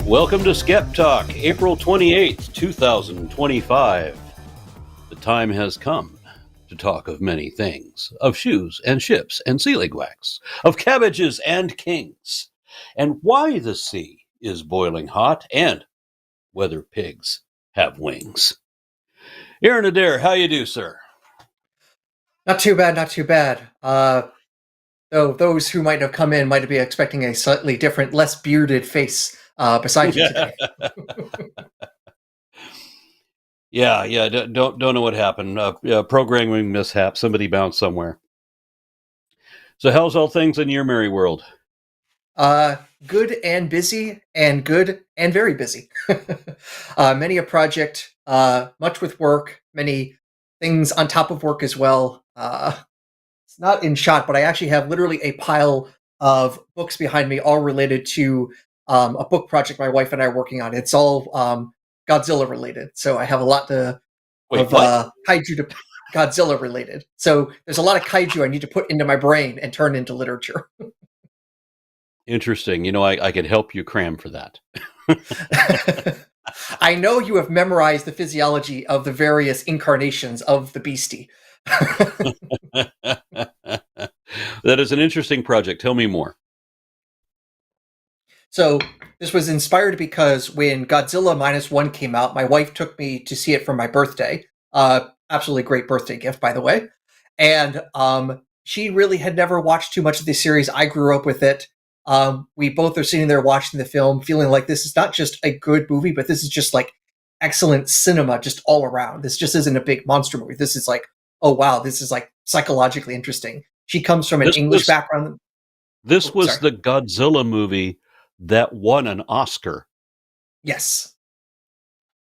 Welcome to SkepTalk, April 28th, 2025. The time has come to talk of many things, of shoes and ships and sealing wax, of cabbages and kings, and why the sea is boiling hot, and whether pigs have wings. Aron Adair, how you do, sir? Not too bad, not too bad. Though those who might have come in might be expecting a slightly different, less bearded face beside you today. Yeah. Don't know what happened. Programming mishap. Somebody bounced somewhere. So, how's all things in your merry world? Good and busy, and good and very busy. Many a project, much with work, many things on top of work as well. It's not in shot, but I actually have literally a pile of books behind me, all related to a book project my wife and I are working on. It's all Godzilla related, so I have a lot kaiju to Godzilla related. So there's a lot of kaiju I need to put into my brain and turn into literature. Interesting. You know, I could help you cram for that. I know you have memorized the physiology of the various incarnations of the beastie. That is an interesting project. Tell me more. So this was inspired because when Godzilla -1 came out, my wife took me to see it for my birthday. Absolutely great birthday gift, by the way. And she really had never watched too much of the series. I grew up with it. We both are sitting there watching the film, feeling like this is not just a good movie, but this is just like excellent cinema just all around. This just isn't a big monster movie. This is like, oh wow, this is like psychologically interesting. She comes from an English background. This was the Godzilla movie that won an Oscar. Yes.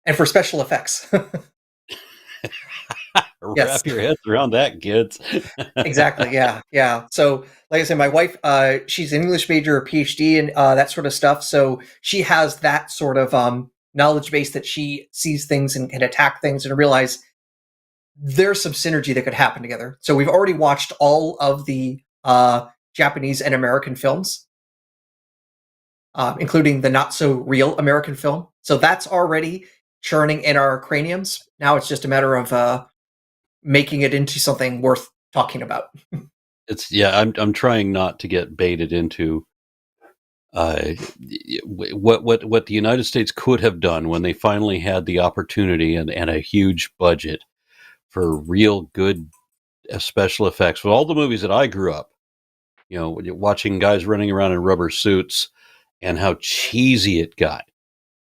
And for special effects. Wrap your heads around that, kids. Exactly, yeah. So, like I said, my wife, she's an English major, a PhD, and that sort of stuff. So she has that sort of knowledge base that she sees things and can attack things and realize there's some synergy that could happen together. So we've already watched all of the Japanese and American films, including the not-so-real American film. So that's already churning in our craniums. Now it's just a matter of making it into something worth talking about. I'm trying not to get baited into what the United States could have done when they finally had the opportunity and a huge budget for real good special effects. With all the movies that I grew up, you know, watching guys running around in rubber suits and how cheesy it got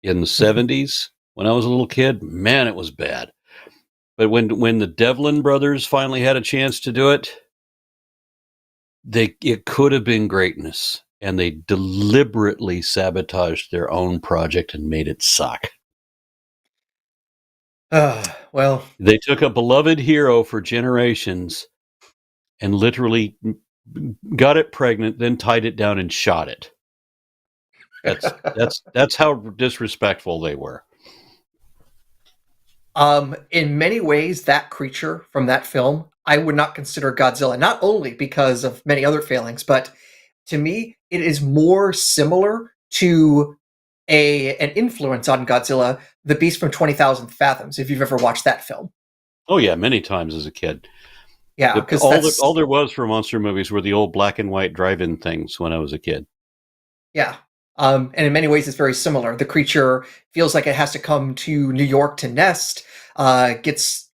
in the 70s when I was a little kid, man, it was bad. But when the Devlin brothers finally had a chance to do it, it could have been greatness, and they deliberately sabotaged their own project and made it suck. Well, they took a beloved hero for generations and literally got it pregnant, then tied it down and shot it. That's how disrespectful they were. In many ways, that creature from that film, I would not consider Godzilla, not only because of many other failings, but to me, it is more similar to an influence on Godzilla, the Beast from 20,000 Fathoms, if you've ever watched that film. Oh yeah, many times as a kid. Yeah, because all there was for monster movies were the old black and white drive-in things when I was a kid. Yeah. And in many ways, it's very similar. The creature feels like it has to come to New York to nest, gets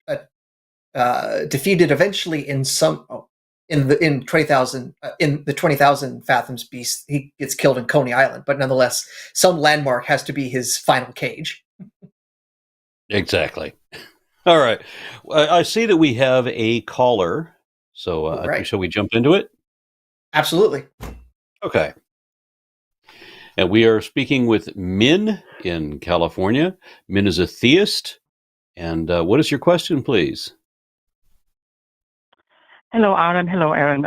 defeated eventually in the 20,000 Fathoms Beast. He gets killed in Coney Island, but nonetheless, some landmark has to be his final cage. Exactly. All right. I see that we have a caller, so Right. Shall we jump into it? Absolutely. Okay. And we are speaking with Min in California. Min is a theist. And what is your question, please? Hello, Aaron. Hello, Aaron.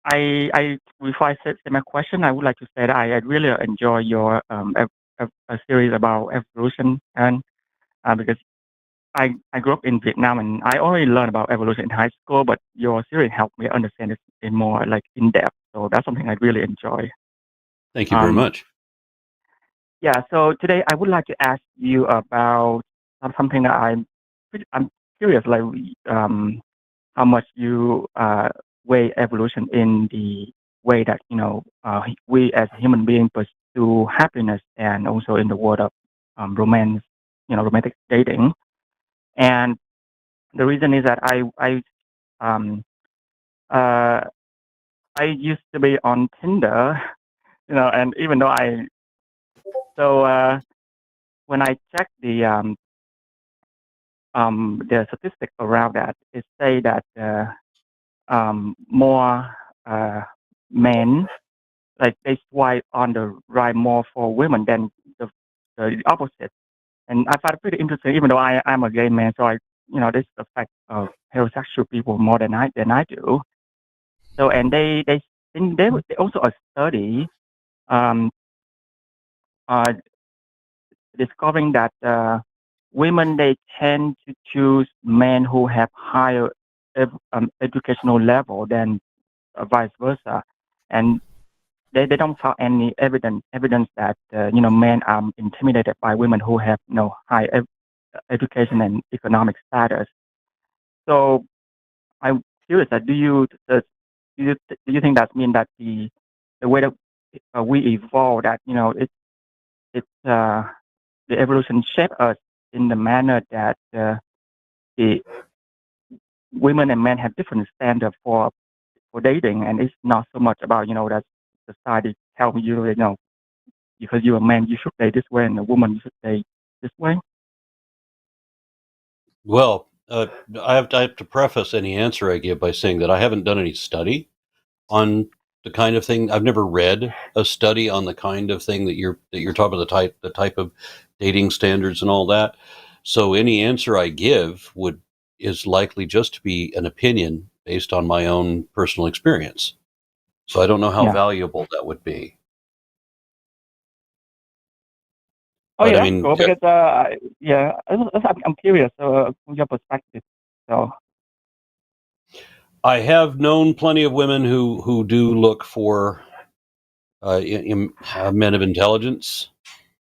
I before I say my question, I would like to say that I really enjoy your a series about evolution, and because I grew up in Vietnam and I already learned about evolution in high school, but your series helped me understand it in more like in depth. So that's something I really enjoy. Thank you very much. Yeah. So today I would like to ask you about something that I'm curious, like how much you weigh evolution in the way that we as human beings pursue happiness, and also in the world of romance, romantic dating. And the reason is that um uh I used to be on Tinder, and even though when I check the statistics around that, it say that more men, like they swipe on the right more for women than the opposite. And I find it pretty interesting, even though I'm a gay man, so this affects heterosexual people more than I do. So, and they think they also a study um, uh, discovering that women, they tend to choose men who have higher educational level than vice versa, and they don't find any evidence that men are intimidated by women who have high education and economic status. So I'm curious that do you think that means that the way that we evolve, that it's the evolution shaped us in the manner that the women and men have different standards for dating, and it's not so much about that society tell you, because you're a man you should date this way, and a woman you should date this way. Well, I have to preface any answer I give by saying that I haven't done any study on the kind of thing. I've never read a study on the kind of thing that you're talking about, the type of dating standards and all that. So any answer I give is likely just to be an opinion based on my own personal experience. So I don't know how Yeah. valuable that would be. Oh But I yeah, that's mean, cool because I'm curious from your perspective. So I have known plenty of women who do look for men of intelligence.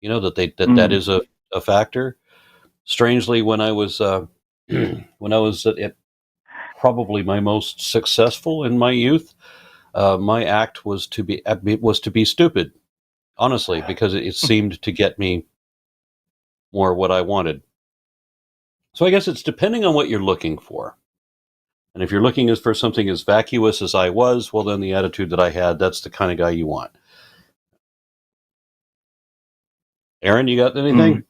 You know that mm, is a factor. Strangely, when I was when I was at probably my most successful in my youth, my act was to be stupid. Honestly, because it seemed to get me more what I wanted. So I guess it's depending on what you're looking for. And if you're looking for something as vacuous as I was, well, then the attitude that I had, that's the kind of guy you want. Aaron, you got anything?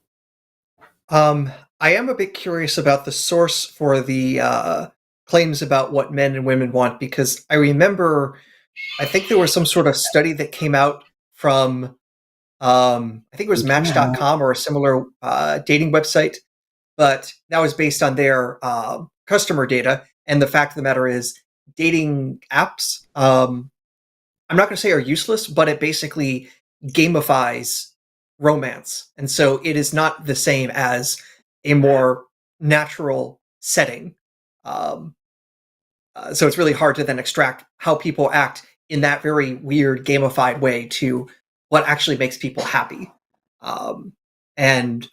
mm, I am a bit curious about the source for the claims about what men and women want, because I remember, I think there was some sort of study that came out from, I think it was Match.com or a similar dating website, but that was based on their customer data. And the fact of the matter is, dating apps, I'm not going to say are useless, but it basically gamifies romance. And so it is not the same as a more natural setting. Um, so it's really hard to then extract how people act in that very weird gamified way to what actually makes people happy. Um, and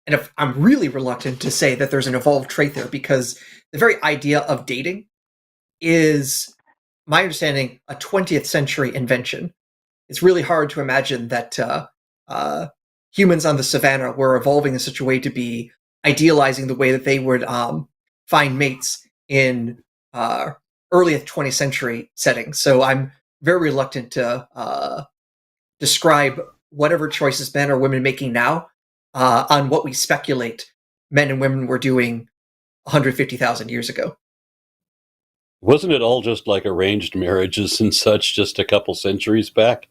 and if I'm really reluctant to say that there's an evolved trait there, because the very idea of dating is, my understanding, a 20th century invention. It's really hard to imagine that humans on the savannah were evolving in such a way to be idealizing the way that they would find mates in uh, early 20th century settings. So I'm very reluctant to describe whatever choices men or women making now on what we speculate men and women were doing 150,000 years ago. Wasn't it all just like arranged marriages and such just a couple centuries back?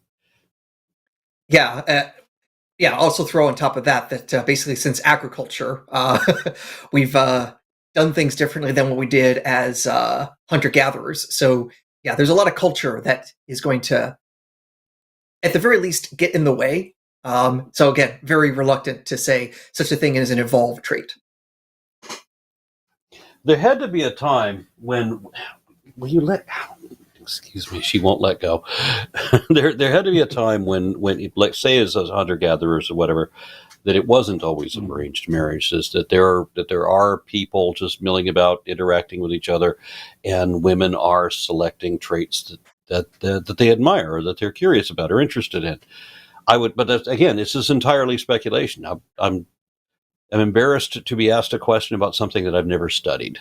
Yeah, yeah, also throw on top of that basically since agriculture, we've done things differently than what we did as hunter-gatherers. So yeah, there's a lot of culture that is going to, at the very least, get in the way. So again, very reluctant to say such a thing as an evolved trait. There had to be a time when you let. Excuse me, she won't let go. there had to be a time when like say as hunter gatherers or whatever, that it wasn't always arranged marriages. That there are people just milling about, interacting with each other, and women are selecting traits that they admire or that they're curious about or interested in. But that's, again, this is entirely speculation. I'm embarrassed to be asked a question about something that I've never studied.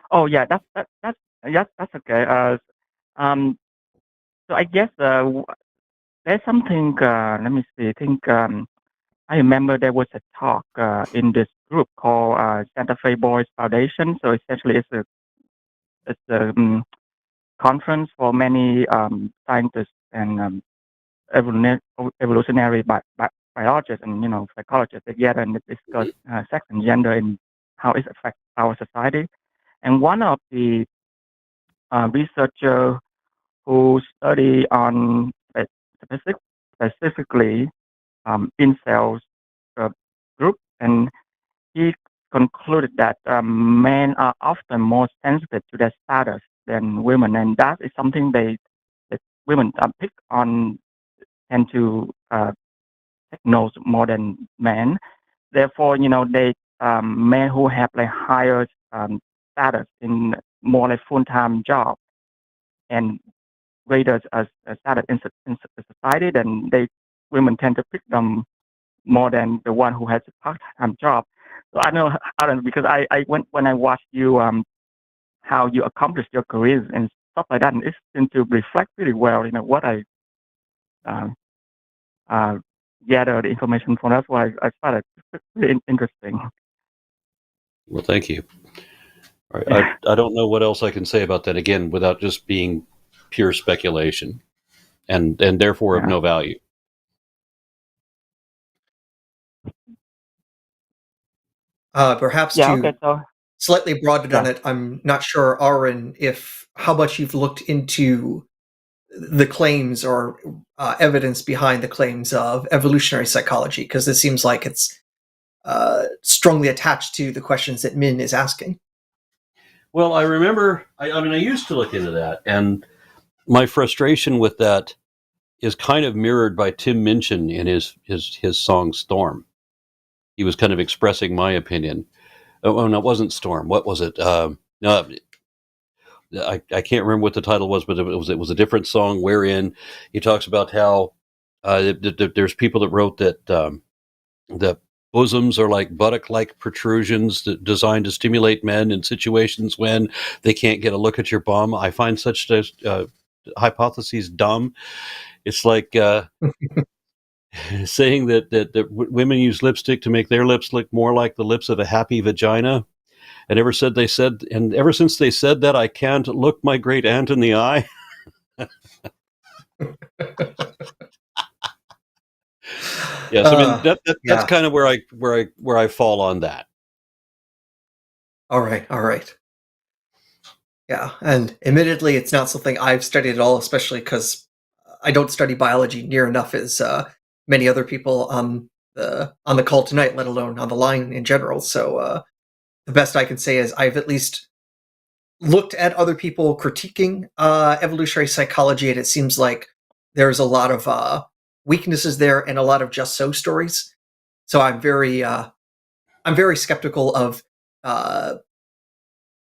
Oh yeah, that's okay. So I guess there's something. Let me see. I think I remember there was a talk in this group called Santa Fe Boys Foundation. So essentially, it's a conference for many scientists and evolutionary biologists and psychologists together and discuss sex and gender and how it affects our society. And one of the researcher who study on specifically incels group, and he concluded that men are often more sensitive to their status than women, and that is something that women pick on tend to take notes more than men. Therefore, they men who have like higher status in more like full-time job and greater status in society, then women tend to pick them more than the one who has a part-time job. So I know, Aaron, because I went when I watched you how you accomplished your careers and stuff like that, and it seemed to reflect really well, what I uh, uh, gathered the information from. That's why I found it really interesting. Well, thank you. Yeah, I don't know what else I can say about that, again, without just being pure speculation and therefore of yeah, no value. Perhaps yeah. Okay, to so slightly broaden on yeah. it, I'm not sure, Aron, if how much you've looked into the claims or evidence behind the claims of evolutionary psychology, because this seems like it's strongly attached to the questions that Min is asking. Well, I remember, I mean, I used to look into that, and my frustration with that is kind of mirrored by Tim Minchin in his song Storm. He was kind of expressing my opinion. Oh, no, it wasn't Storm. What was it? No, I can't remember what the title was, but it was a different song wherein he talks about how there's people that wrote that the bosoms are like buttock-like protrusions designed to stimulate men in situations when they can't get a look at your bum. I find such hypotheses dumb. It's like saying that women use lipstick to make their lips look more like the lips of a happy vagina. And ever since they said that, I can't look my great aunt in the eye. Yes, I mean that's Yeah. kind of where I fall on that. All right. All right. Yeah. And admittedly, it's not something I've studied at all, especially because I don't study biology near enough as many other people on the call tonight, let alone on the line in general. So the best I can say is I've at least looked at other people critiquing evolutionary psychology, and it seems like there's a lot of weaknesses there and a lot of just so stories. So I'm very skeptical of uh,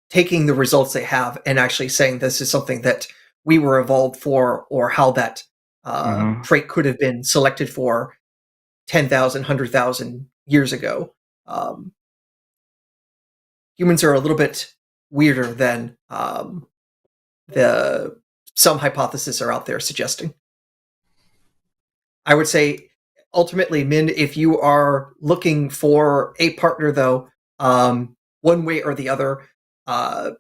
taking the results they have and actually saying this is something that we were evolved for, or how that Mm-hmm. trait could have been selected for 10,000, 100,000 years ago. Um, Humans are a little bit weirder than the some hypotheses are out there suggesting. I would say ultimately, Min, if you are looking for a partner, though, one way or the other, uh,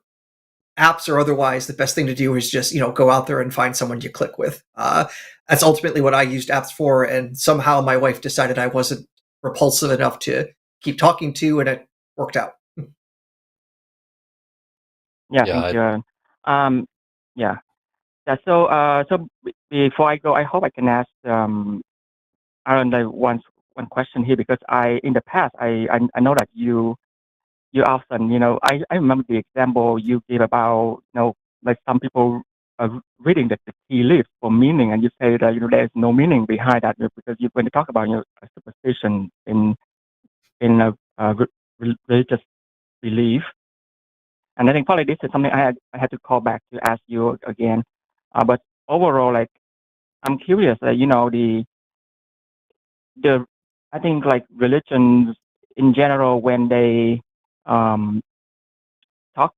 apps or otherwise, the best thing to do is just, go out there and find someone you click with. That's ultimately what I used apps for, and somehow my wife decided I wasn't repulsive enough to keep talking to, and it worked out. Yeah, Yeah, thank you. Yeah. So before I go, I hope I can ask Aaron like one question here, because in the past I know that you often, I remember the example you gave about, like some people are reading the tea leaves for meaning, and you say that there's no meaning behind that, because when you talk about a superstition in a religious belief. And I think probably this is something I had to call back to ask you again. But overall, like, I'm curious, the I think like religions in general, when they um talk,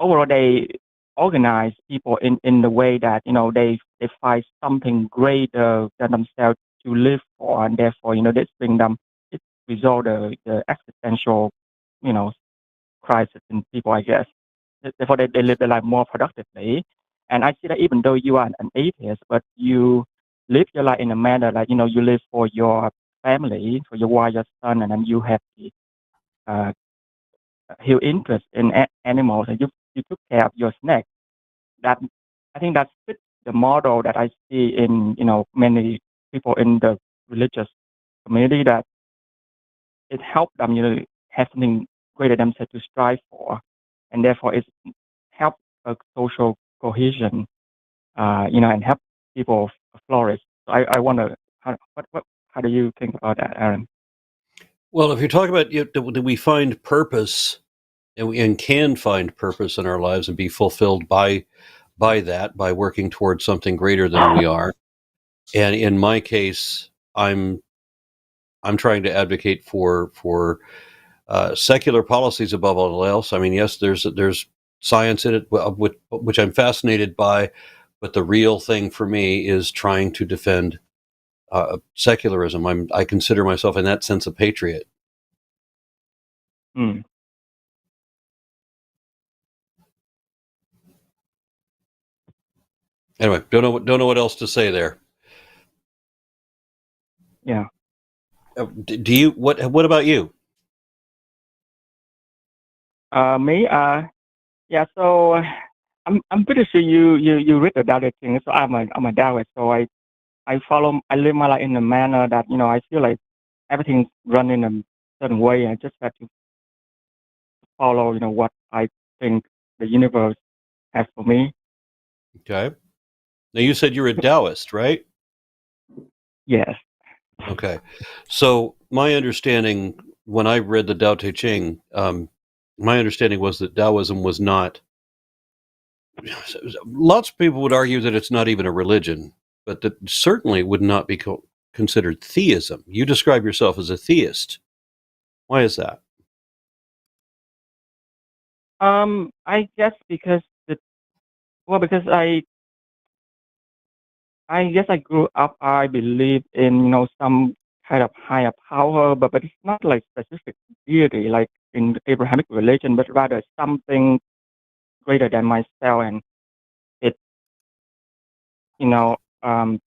overall they organize people in the way that they find something greater than themselves to live for, and therefore this bring them, it resolve the existential you know crisis in people, I guess. Therefore, they live their life more productively. And I see that even though you are an atheist, but you live your life in a manner like, you live for your family, for your wife, your son, and then you have the uh, huge interest in animals, and you took care of your snake. That, I think that's the model that I see in, many people in the religious community, that it helped them, have something greater than themselves to strive for, and therefore it help a social cohesion, and help people flourish. So I wonder, how do you think about that, Aaron? well, if you're talking about do we find purpose, and can find purpose in our lives and be fulfilled by that, by working towards something greater than we are. And in my case, I'm trying to advocate for secular policies above all else. I mean, yes, there's science in it, which I'm fascinated by, but the real thing for me is trying to defend secularism. I consider myself in that sense a patriot. Mm, Anyway, don't know what else to say there. yeah. Do you what about you? Me, yeah. So I'm pretty sure you read the Taoist thing. So I'm a Taoist. So I live my life in a manner that I feel like everything's run in a certain way. I just have to follow what I think the universe has for me. Okay. Now you said you're a Taoist, right? Yes. Okay. So my understanding, when I read the Tao Te Ching, my understanding was that Taoism was not. Lots of people would argue that it's not even a religion, but that certainly would not be considered theism. You describe yourself as a theist. Why is that? I guess because I guess I grew up, I believe in, some kind of higher power, but it's not like specific deity like in the Abrahamic religion, but rather something greater than myself, and it, you know, um,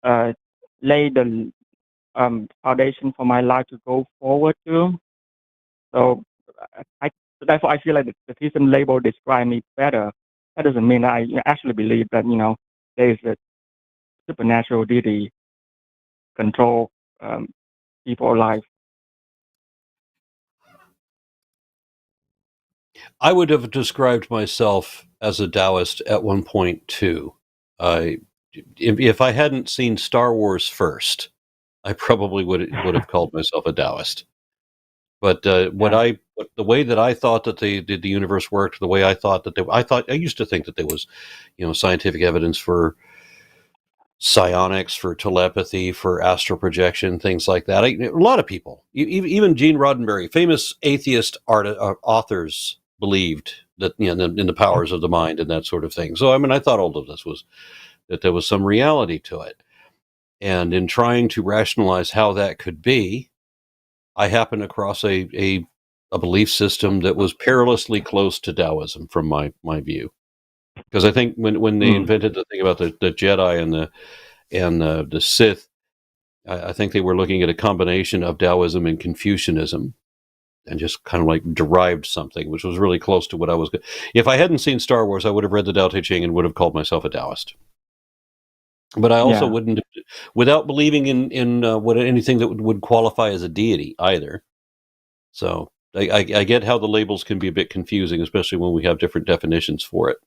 uh, lay the foundation for my life to go forward to. So I therefore I feel like the theism label describe me better. That doesn't mean I actually believe that there is a supernatural deity control um, people's life. I would have described myself as a Taoist at one point too. I if I hadn't seen Star Wars first, I probably would have called myself a Taoist. But Yeah. the way that I thought that the universe worked, the way I thought that I used to think that there was, scientific evidence for psionics, for telepathy, for astral projection, things like that. A lot of people, even Gene Roddenberry, famous atheist authors, believed that in the powers of the mind and that sort of thing. So I mean, I thought all of this was that there was some reality to it, and in trying to rationalize how that could be, I happened across a a belief system that was perilously close to Taoism from my view. Because I think when they invented the thing about the Jedi and the Sith, I think they were looking at a combination of Taoism and Confucianism, and just kind of like derived something, which was really close to what I was. If I hadn't seen Star Wars, I would have read the Tao Te Ching and would have called myself a Taoist. But I also wouldn't, without believing in what anything that would qualify as a deity either. So I get how the labels can be a bit confusing, especially when we have different definitions for it.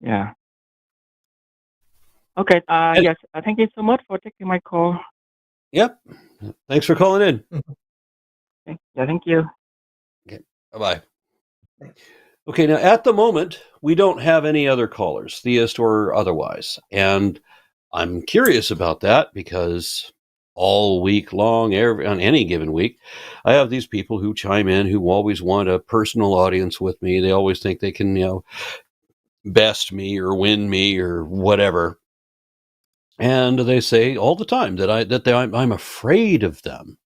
Yeah. Okay. Yes. Thank you so much for taking my call. Yep. Thanks for calling in. Okay. Yeah. Thank you. Okay. Bye-bye. Okay. Now, at the moment, we don't have any other callers, theist or otherwise. And I'm curious about that because all week long, on any given week, I have these people who chime in who always want a personal audience with me. They always think they can, best me or win me or whatever. And they say all the time that I'm afraid of them,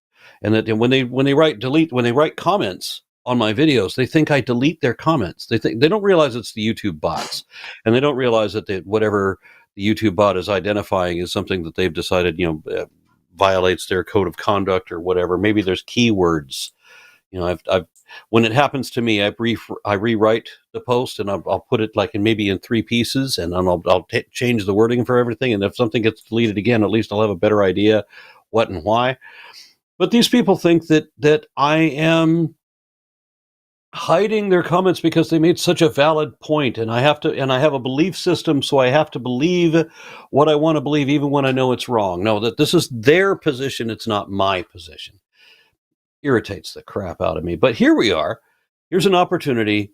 and that when they write comments on my videos, they think I delete their comments. They don't realize it's the YouTube bots, and they don't realize that whatever the YouTube bot is identifying is something that they've decided violates their code of conduct or whatever. Maybe there's keywords. I've when it happens to me, I rewrite the post and I'll put it like maybe in 3 pieces, and then I'll change the wording for everything. And if something gets deleted again, at least I'll have a better idea what and why. But these people think that I am hiding their comments because they made such a valid point, and I have a belief system, so I have to believe what I want to believe, even when I know it's wrong. No, that this is their position; it's not my position. Irritates the crap out of me. But here we are. Here's an opportunity.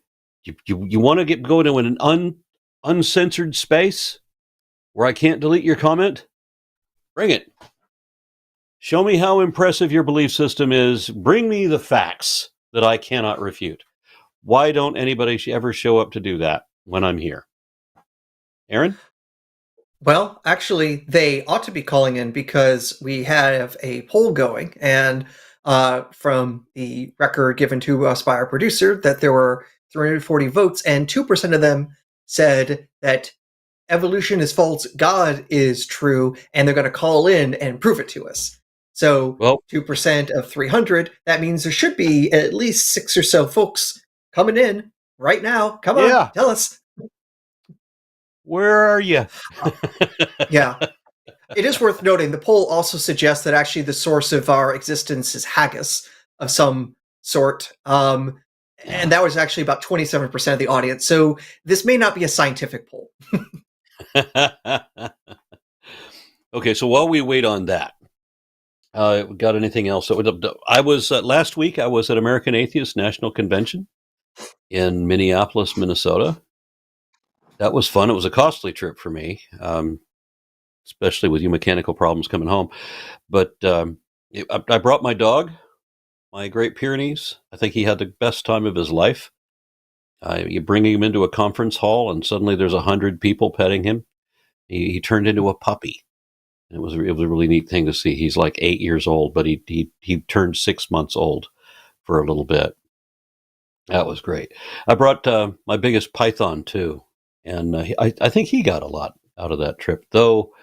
You want to go to an uncensored space where I can't delete your comment? Bring it. Show me how impressive your belief system is. Bring me the facts that I cannot refute. Why don't anybody ever show up to do that when I'm here? Aron? Well, actually, they ought to be calling in because we have a poll going, and from the record given to us by our producer, that there were 340 votes, and 2% of them said that evolution is false, God is true, and they're going to call in and prove it to us. So 2% of 300, that means there should be at least 6 or so folks coming in right now. Come on, tell us. Where are you? Yeah. It is worth noting, the poll also suggests that actually the source of our existence is haggis of some sort. And that was actually about 27% of the audience. So this may not be a scientific poll. Okay, so while we wait on that, got anything else? I was last week. I was at American Atheist National Convention in Minneapolis, Minnesota. That was fun. It was a costly trip for me, especially with mechanical problems coming home. But I brought my dog, my Great Pyrenees. I think he had the best time of his life. You bring him into a conference hall, and suddenly there's 100 people petting him. He turned into a puppy. It was a really neat thing to see. He's like 8 years old, but he turned 6 months old for a little bit. That was great. I brought my biggest python too, and I think he got a lot out of that trip, though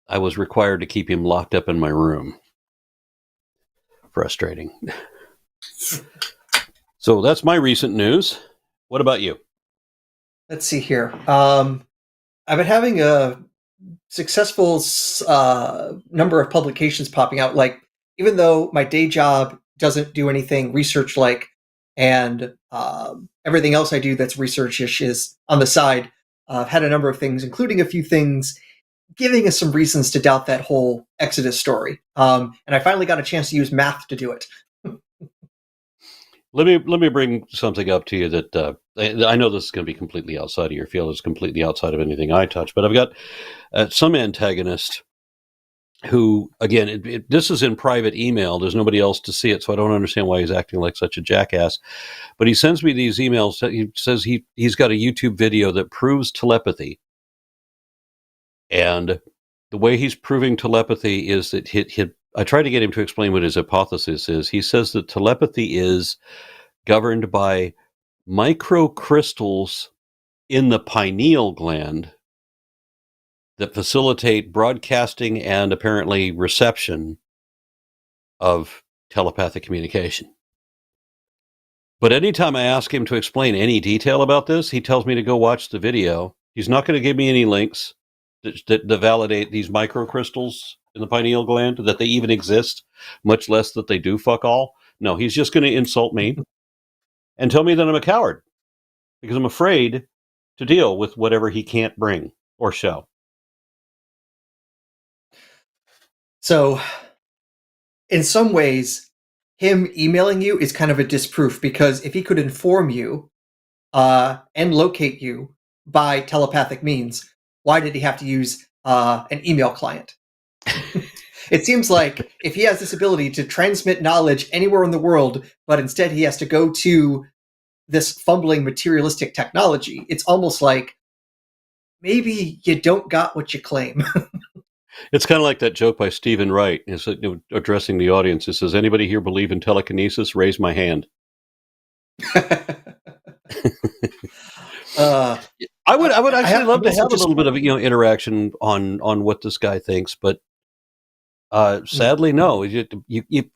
I was required to keep him locked up in my room. Frustrating. So that's my recent news. What about you? Let's see here. I've been having a successful number of publications popping out. Like, even though my day job doesn't do anything research-like, and everything else I do that's research-ish is on the side, I've had a number of things, including a few things giving us some reasons to doubt that whole Exodus story. And I finally got a chance to use math to do it. Let me bring something up to you that I know this is going to be completely outside of your field. It's completely outside of anything I touch. But I've got some antagonist who, again, this is in private email. There's nobody else to see it, so I don't understand why he's acting like such a jackass. But he sends me these emails. He says he's got a YouTube video that proves telepathy. And the way he's proving telepathy is that I tried to get him to explain what his hypothesis is. He says that telepathy is governed by microcrystals in the pineal gland that facilitate broadcasting and apparently reception of telepathic communication. But anytime I ask him to explain any detail about this, he tells me to go watch the video. He's not going to give me any links that validate these microcrystals in the pineal gland, that they even exist, much less that they do fuck all. No, he's just going to insult me and tell me that I'm a coward because I'm afraid to deal with whatever he can't bring or show. So, in some ways, him emailing you is kind of a disproof, because if he could inform you and locate you by telepathic means, why did he have to use an email client? It seems like if he has this ability to transmit knowledge anywhere in the world, but instead he has to go to this fumbling materialistic technology, it's almost like maybe you don't got what you claim. It's kind of like that joke by Stephen Wright, is addressing the audience. It says, "Anybody here believe in telekinesis? Raise my hand." I would actually love to have a little bit of interaction on what this guy thinks, but sadly, no.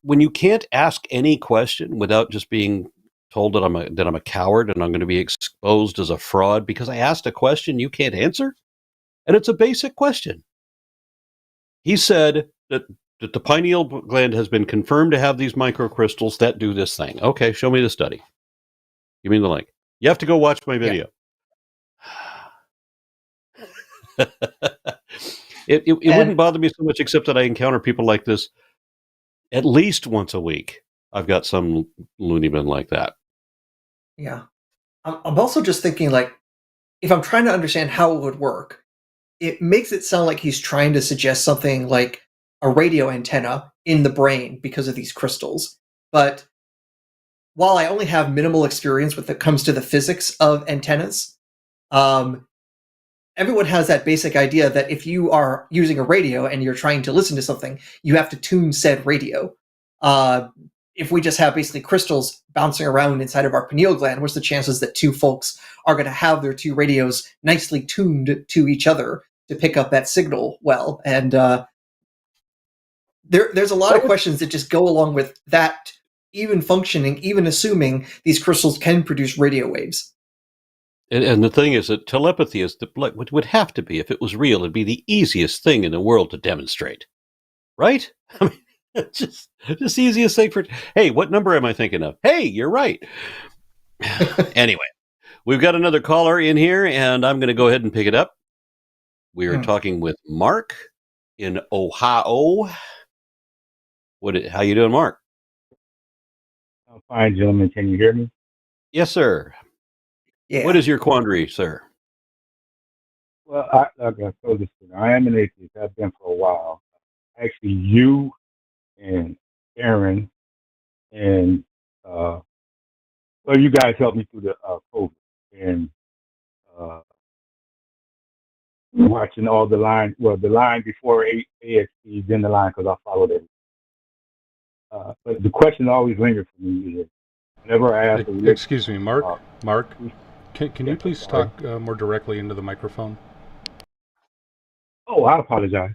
When you can't ask any question without just being told that I'm a coward and I'm going to be exposed as a fraud because I asked a question you can't answer, and it's a basic question. He said that the pineal gland has been confirmed to have these microcrystals that do this thing. Okay, show me the study. Give me the link. You have to go watch my video. Yeah. It wouldn't bother me so much, except that I encounter people like this at least once a week. I've got some loony bin like that. Yeah. I'm also just thinking, like, if I'm trying to understand how it would work, it makes it sound like he's trying to suggest something like a radio antenna in the brain because of these crystals. But while I only have minimal experience when it comes to the physics of antennas, everyone has that basic idea that if you are using a radio and you're trying to listen to something, you have to tune said radio. If we just have basically crystals bouncing around inside of our pineal gland, what's the chances that two folks are going to have their two radios nicely tuned to each other to pick up that signal well? And there's a lot of questions that just go along with that, even functioning, even assuming these crystals can produce radio waves. And the thing is that telepathy is would have to be, if it was real, it'd be the easiest thing in the world to demonstrate, right? I mean, it's just the easiest thing for. Hey, what number am I thinking of? Hey, you're right. Anyway, we've got another caller in here, and I'm going to go ahead and pick it up. We are talking with Mark in Ohio. How you doing, Mark? I'm fine, gentlemen. Can you hear me? Yes, sir. Yeah. What is your quandary, sir? Well, like I told you, I am an atheist. I've been for a while. Actually, you and Aron and you guys helped me through the COVID and watching all the line. Well, the line before AXP, then the line because I followed it. But the question always lingers for me is whenever I ask. Excuse me, Mark. Mark. Can you please talk more directly into the microphone? Oh, I apologize.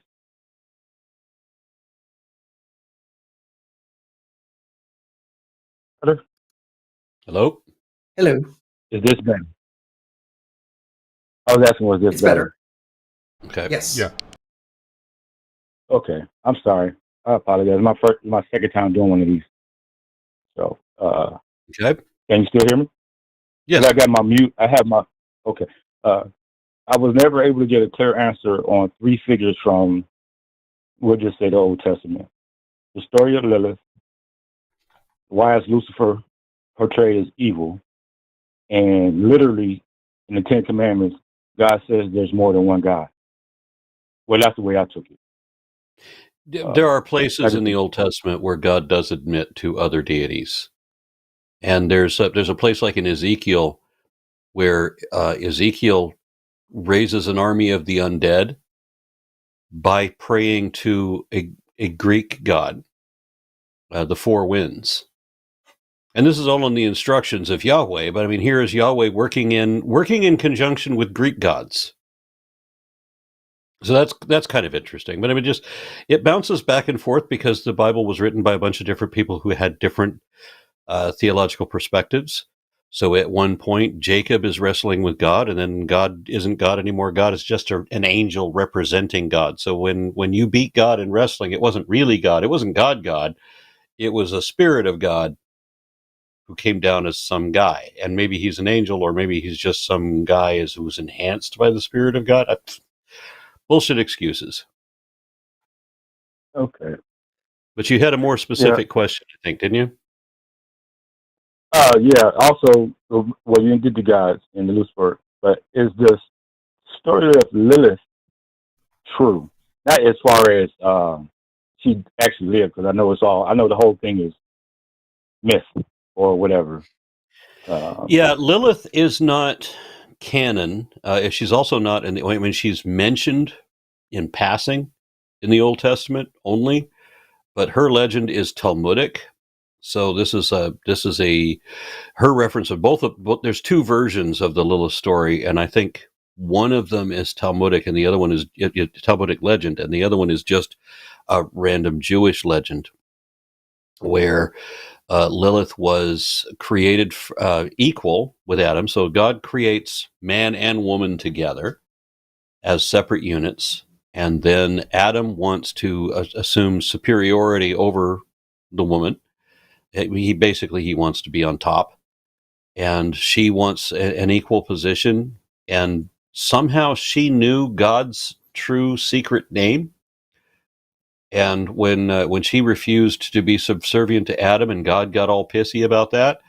Hello? Hello. Is this better? I was asking, was this better? Okay. Yes. Yeah. Okay. I'm sorry. I apologize. My second time doing one of these. So, okay. Can you still hear me? Yes. I got my mute. I have my, okay. I was never able to get a clear answer on three figures from, we'll just say the Old Testament. The story of Lilith, why is Lucifer portrayed as evil, and literally in the Ten Commandments, God says there's more than one God. Well, that's the way I took it. There are places in the Old Testament where God does admit to other deities. And there's a place like in Ezekiel where Ezekiel raises an army of the undead by praying to a Greek god, the four winds. And this is all in the instructions of Yahweh, but I mean, here is Yahweh working in conjunction with Greek gods. So that's kind of interesting. But I mean, it bounces back and forth because the Bible was written by a bunch of different people who had different theological perspectives. So at one point, Jacob is wrestling with God, and then God isn't God anymore. God is just an angel representing God. So when you beat God in wrestling, it wasn't really God. It wasn't God. It was a spirit of God who came down as some guy. And maybe he's an angel, or maybe he's just some guy who's enhanced by the spirit of God. Bullshit excuses. Okay. But you had a more specific question, I think, didn't you? Yeah. Also, well, you didn't get the guys in the Lucifer, but is this story of Lilith true? Not as far as she actually lived, because I know the whole thing is myth or whatever. Yeah, Lilith is not canon. She's also not she's mentioned in passing in the Old Testament only, but her legend is Talmudic. So this is her reference of both. There's two versions of the Lilith story, and I think one of them is Talmudic, and the other one is Talmudic legend, and the other one is just a random Jewish legend, where Lilith was created equal with Adam. So God creates man and woman together as separate units, and then Adam wants to assume superiority over the woman. He wants to be on top, and she wants an equal position, and somehow she knew God's true secret name. And when she refused to be subservient to Adam, and God got all pissy about that,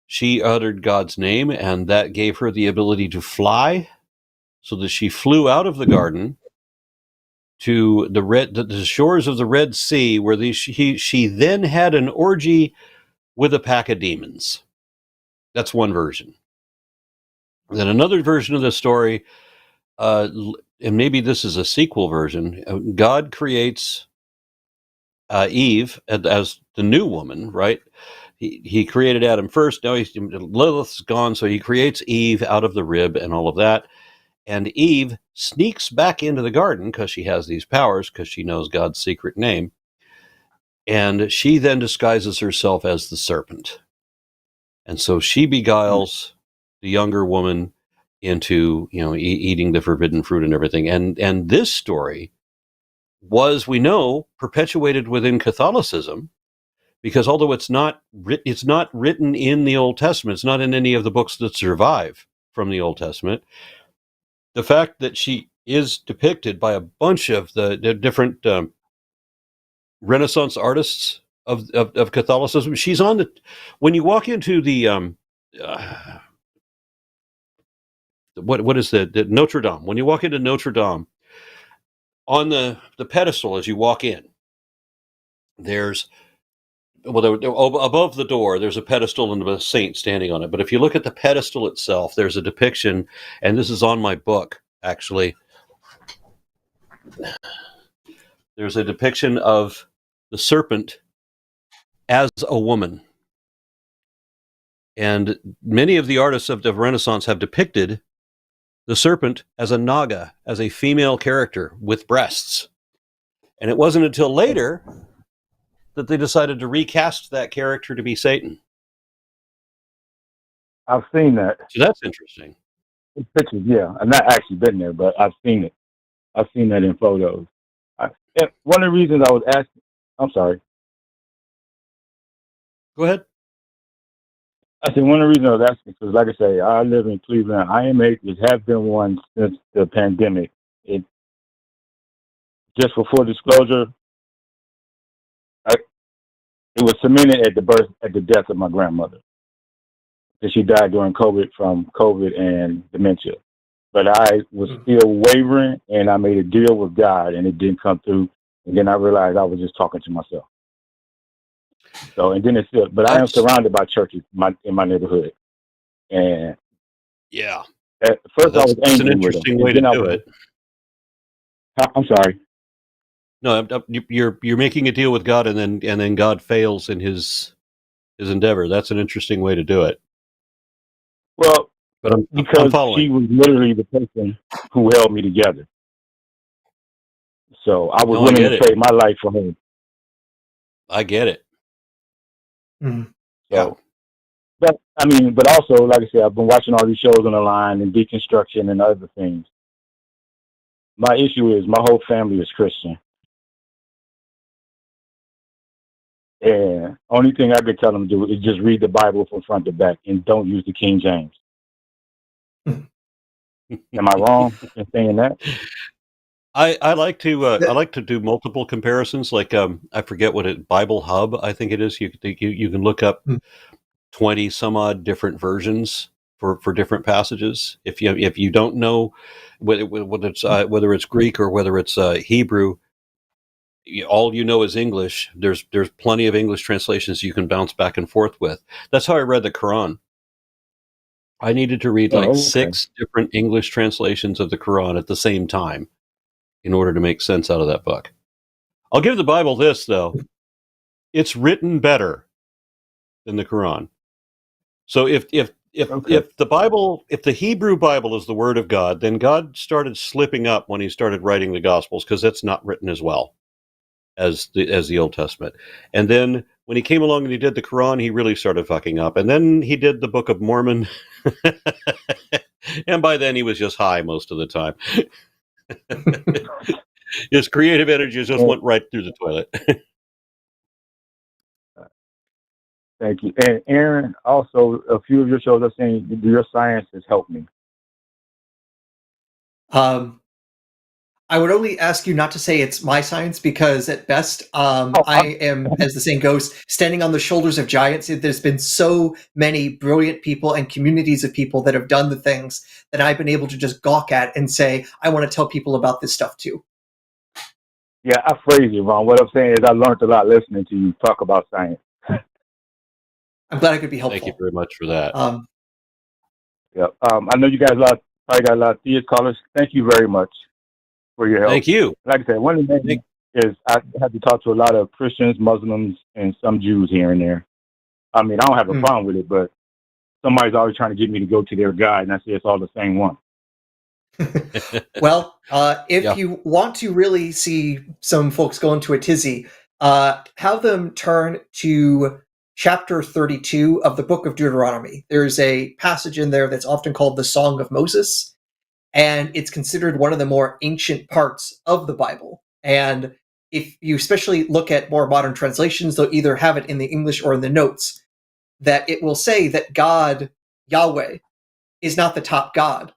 she uttered God's name, and that gave her the ability to fly, so that she flew out of the garden to the shores of the Red Sea, where she then had an orgy with a pack of demons. That's one version. Then another version of the story, and maybe this is a sequel version, God creates Eve as the new woman, right? He created Adam first. Now Lilith's gone, so he creates Eve out of the rib and all of that. And Eve sneaks back into the garden because she has these powers, because she knows God's secret name. And she then disguises herself as the serpent. And so she beguiles the younger woman into, eating the forbidden fruit and everything. And this story was, we know, perpetuated within Catholicism, because although it's not written in the Old Testament, it's not in any of the books that survive from the Old Testament. The fact that she is depicted by a bunch of the different Renaissance artists of Catholicism, she's on when you walk into the what is the Notre Dame? When you walk into Notre Dame, on the pedestal as you walk in, there's above the door, there's a pedestal and a saint standing on it. But if you look at the pedestal itself, there's a depiction, and this is on my book, actually. There's a depiction of the serpent as a woman. And many of the artists of the Renaissance have depicted the serpent as a naga, as a female character with breasts. And it wasn't until later that they decided to recast that character to be Satan. I've seen that. So that's interesting. In pictures, yeah. I've not actually been there, but I've seen it. I've seen that in photos. One of the reasons I was asking, I'm sorry. Go ahead. I said one of the reasons I was asking, because like I say, I live in Cleveland. I am atheist, have been one since the pandemic. Just for full disclosure, it was cemented at the death of my grandmother. Because she died during COVID, from COVID and dementia. But I was still wavering, and I made a deal with God, and it didn't come through. And then I realized I was just talking to myself. So, and then it's still, but I am surrounded by churches in my neighborhood. And yeah, at first I was angry an interesting way to do it. I'm sorry. No, you're making a deal with God, and then God fails in his endeavor. That's an interesting way to do it. Well, But I'm because following. she was literally the person who held me together. So I was No, I willing get to it. trade my life for her. I get it. Mm. So, but I mean, but also, like I said, I've been watching all these shows on the line and deconstruction and other things. My issue is my whole family is Christian. And only thing I could tell them to do is just read the Bible from front to back and don't use the King James. Am I wrong in saying that? I like to do multiple comparisons. Like I forget what Bible Hub I think it is. You can look up 20 some odd different versions for different passages. If you don't know whether it's Greek or whether it's Hebrew, all you know is English. There's plenty of English translations you can bounce back and forth with. That's how I read the Quran. I needed to read like 6 different English translations of the Quran at the same time in order to make sense out of that book. I'll give the Bible this, though. It's written better than the Quran. So if the Bible, if the Hebrew Bible is the Word of God, then God started slipping up when he started writing the Gospels, because that's not written as well as the Old Testament. And then when he came along and he did the Quran, he really started fucking up. And then he did the Book of Mormon. And by then he was just high most of the time. His creative energy just went right through the toilet. Thank you. And Aaron, also, a few of your shows are saying your science has helped me. I would only ask you not to say it's my science, because at best, I am, as the saying goes, standing on the shoulders of giants. There's been so many brilliant people and communities of people that have done the things that I've been able to just gawk at and say, I want to tell people about this stuff too. Yeah, I phrase it wrong. What I'm saying is I learned a lot listening to you talk about science. I'm glad I could be helpful. Thank you very much for that. Yeah. I know you guys probably got a lot of theist callers. Thank you very much for your help. Thank you. Like I said, one of the things is I have to talk to a lot of Christians, Muslims, and some Jews here and there. I mean, I don't have a problem with it, but somebody's always trying to get me to go to their guide, and I say it's all the same one. Well, if you want to really see some folks go into a tizzy, have them turn to chapter 32 of the book of Deuteronomy. There's a passage in there that's often called the Song of Moses, and it's considered one of the more ancient parts of the Bible. And if you especially look at more modern translations, they'll either have it in the English or in the notes, that it will say that God, Yahweh, is not the top God,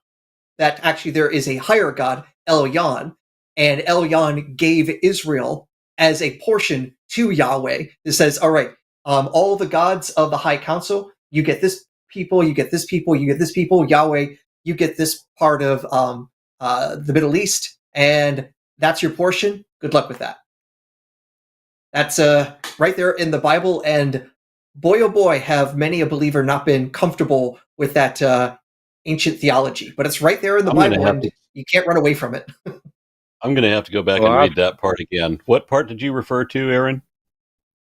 that actually there is a higher God, Elyon, and Elyon gave Israel as a portion to Yahweh. It says, all right, all the gods of the high council, you get this people, you get this people, you get this people, Yahweh, you get this part of the Middle East, and that's your portion. Good luck with that. That's right there in the Bible, and boy, oh boy, have many a believer not been comfortable with that ancient theology. But it's right there in the Bible, and you can't run away from it. I'm going to have to go back and read that part again. What part did you refer to, Aaron?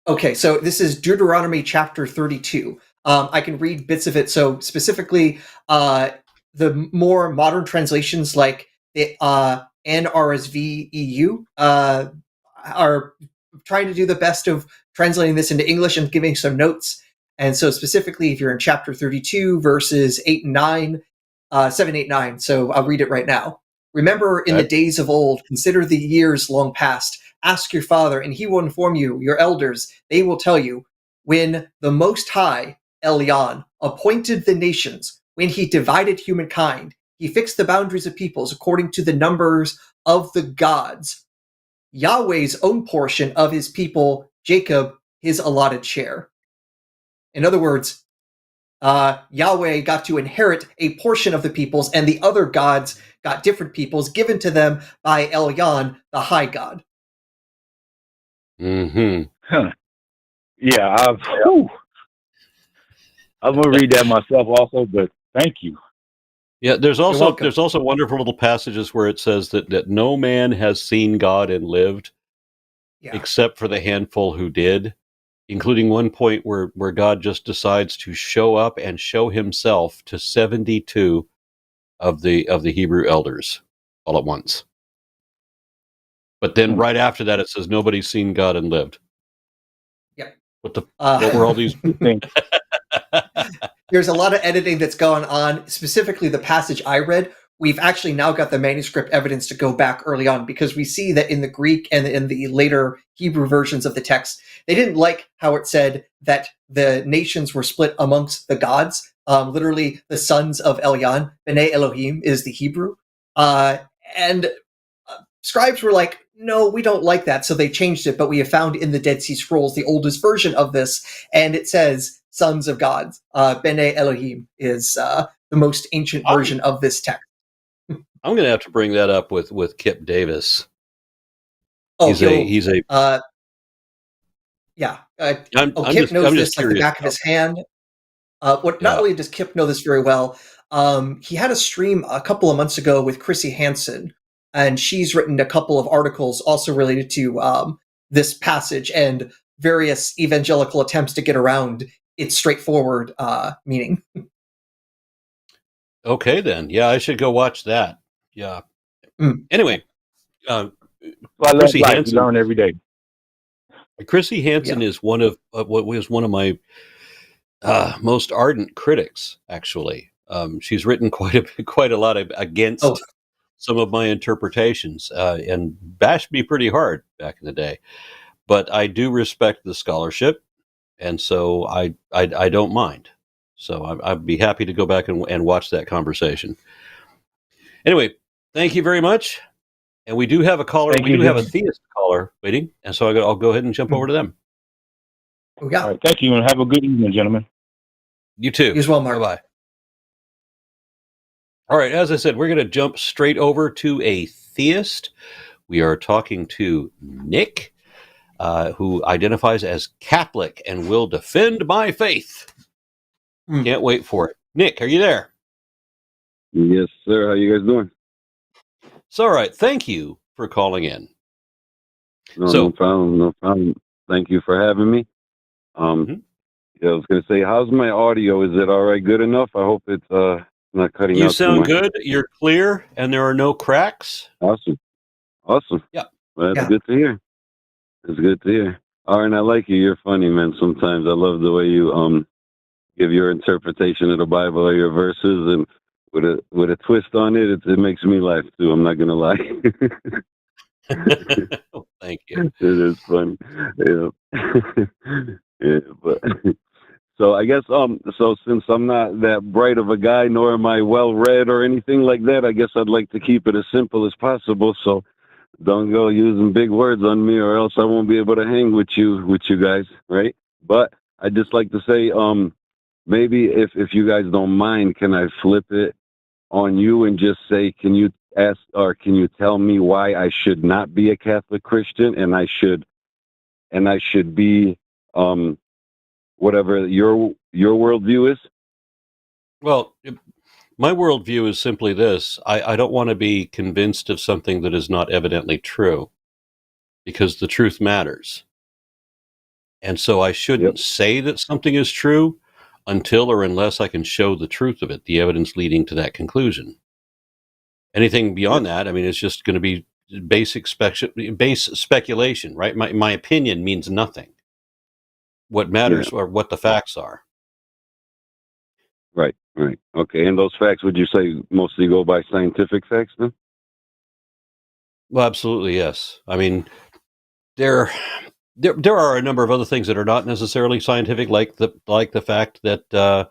Okay, so this is Deuteronomy chapter 32. I can read bits of it. So specifically, the more modern translations like the NRSV EU are trying to do the best of translating this into English and giving some notes. And so specifically, if you're in chapter 32, verses 8 and 9, 7, 8, 9. So I'll read it right now. Remember in the days of old, consider the years long past. Ask your father, and he will inform you, your elders, they will tell you, when the Most High, Elyon, appointed the nations, when he divided humankind, he fixed the boundaries of peoples according to the numbers of the gods. Yahweh's own portion of his people, Jacob, his allotted share. In other words, Yahweh got to inherit a portion of the peoples, and the other gods got different peoples given to them by Elyon, the high god. Mm-hmm. Huh. Yeah, I'm gonna read that myself also, but thank you. Yeah, there's also wonderful little passages where it says that no man has seen God and lived. except for the handful who did, including one point where God just decides to show up and show himself to 72 of the Hebrew elders all at once. But then right after that, it says nobody's seen God and lived. Yep. What were all these things? There's a lot of editing that's gone on. Specifically, the passage I read, we've actually now got the manuscript evidence to go back early on, because we see that in the Greek and in the later Hebrew versions of the text, they didn't like how it said that the nations were split amongst the gods. Literally, the sons of Elyon, B'nai Elohim is the Hebrew. And scribes were like, no, we don't like that. So they changed it, but we have found in the Dead Sea Scrolls the oldest version of this, and it says sons of gods. B'nai Elohim is the most ancient version of this text. I'm going to have to bring that up with Kip Davis. Oh, he's a yeah. Kip knows this like the back of his hand. Not only does Kip know this very well, he had a stream a couple of months ago with Chrissy Hansen, and she's written a couple of articles also related to this passage and various evangelical attempts to get around its straightforward meaning. Okay, then. Yeah, I should go watch that. Yeah. Anyway, Chrissy Hansen, learn every day. Chrissy Hansen is one of what was one of my most ardent critics. Actually, she's written quite a lot against some of my interpretations and bashed me pretty hard back in the day. But I do respect the scholarship, and so I don't mind. So I'd be happy to go back and watch that conversation. Anyway, thank you very much. And we do have a caller. We do have a theist caller waiting, and so I'll go ahead and jump over to them. Oh, yeah. All right, thank you, and have a good evening, gentlemen. You too. You as well, Mark. Bye-bye. All right, as I said, we're going to jump straight over to a theist. We are talking to Nick, who identifies as Catholic and will defend my faith. Can't wait for it. Nick, are you there? Yes, sir. How you guys doing? It's all right. Thank you for calling in. No problem. No problem. Thank you for having me. Yeah, I was going to say, how's my audio? Is it all right? Good enough? I hope it's not cutting out. You sound good. You're clear, and there are no cracks. Awesome. Yeah. Well, that's good to hear. It's good to hear. Aron, I like you. You're funny, man. Sometimes I love the way you give your interpretation of the Bible or your verses, and with a twist on it, it makes me laugh too. I'm not gonna lie. Thank you. It is funny. Yeah. Yeah, but so I guess so since I'm not that bright of a guy, nor am I well read or anything like that, I guess I'd like to keep it as simple as possible. So don't go using big words on me, or else I won't be able to hang with you guys, right? But I'd just like to say, maybe if you guys don't mind, can I flip it on you and just say, can you ask, or can you tell me why I should not be a Catholic Christian, and I should be whatever your worldview is? Well, my worldview is simply this. I don't want to be convinced of something that is not evidently true, because the truth matters. And so I shouldn't say that something is true until or unless I can show the truth of it, the evidence leading to that conclusion. Anything beyond that, I mean, it's just going to be base speculation, right? My opinion means nothing. What matters are what the facts are. Right. Okay, and those facts, would you say, mostly go by scientific facts then? Well, absolutely, yes. I mean, there are a number of other things that are not necessarily scientific, like the fact that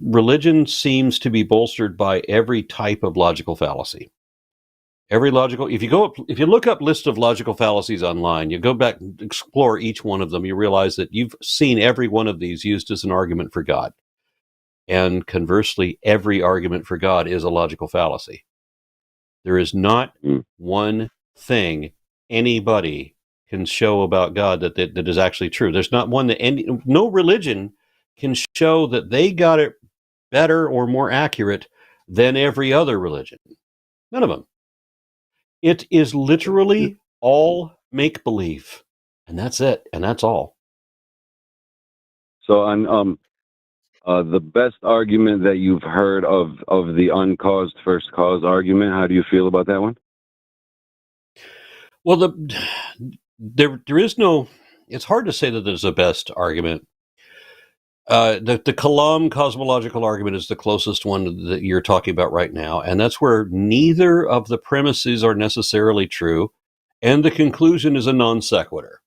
religion seems to be bolstered by every type of logical fallacy. If you look up list of logical fallacies online, you go back and explore each one of them, you realize that you've seen every one of these used as an argument for God. And conversely, every argument for God is a logical fallacy. There is not one thing anybody can show about God that is actually true. There's not one that no religion can show that they got it better or more accurate than every other religion. None of them. It is literally all make-believe. And that's it. And that's all. So on the best argument that you've heard of the uncaused first cause argument, how do you feel about that one? Well, there is no. It's hard to say that there's a best argument. The Kalam cosmological argument is the closest one that you're talking about right now, and that's where neither of the premises are necessarily true, and the conclusion is a non sequitur.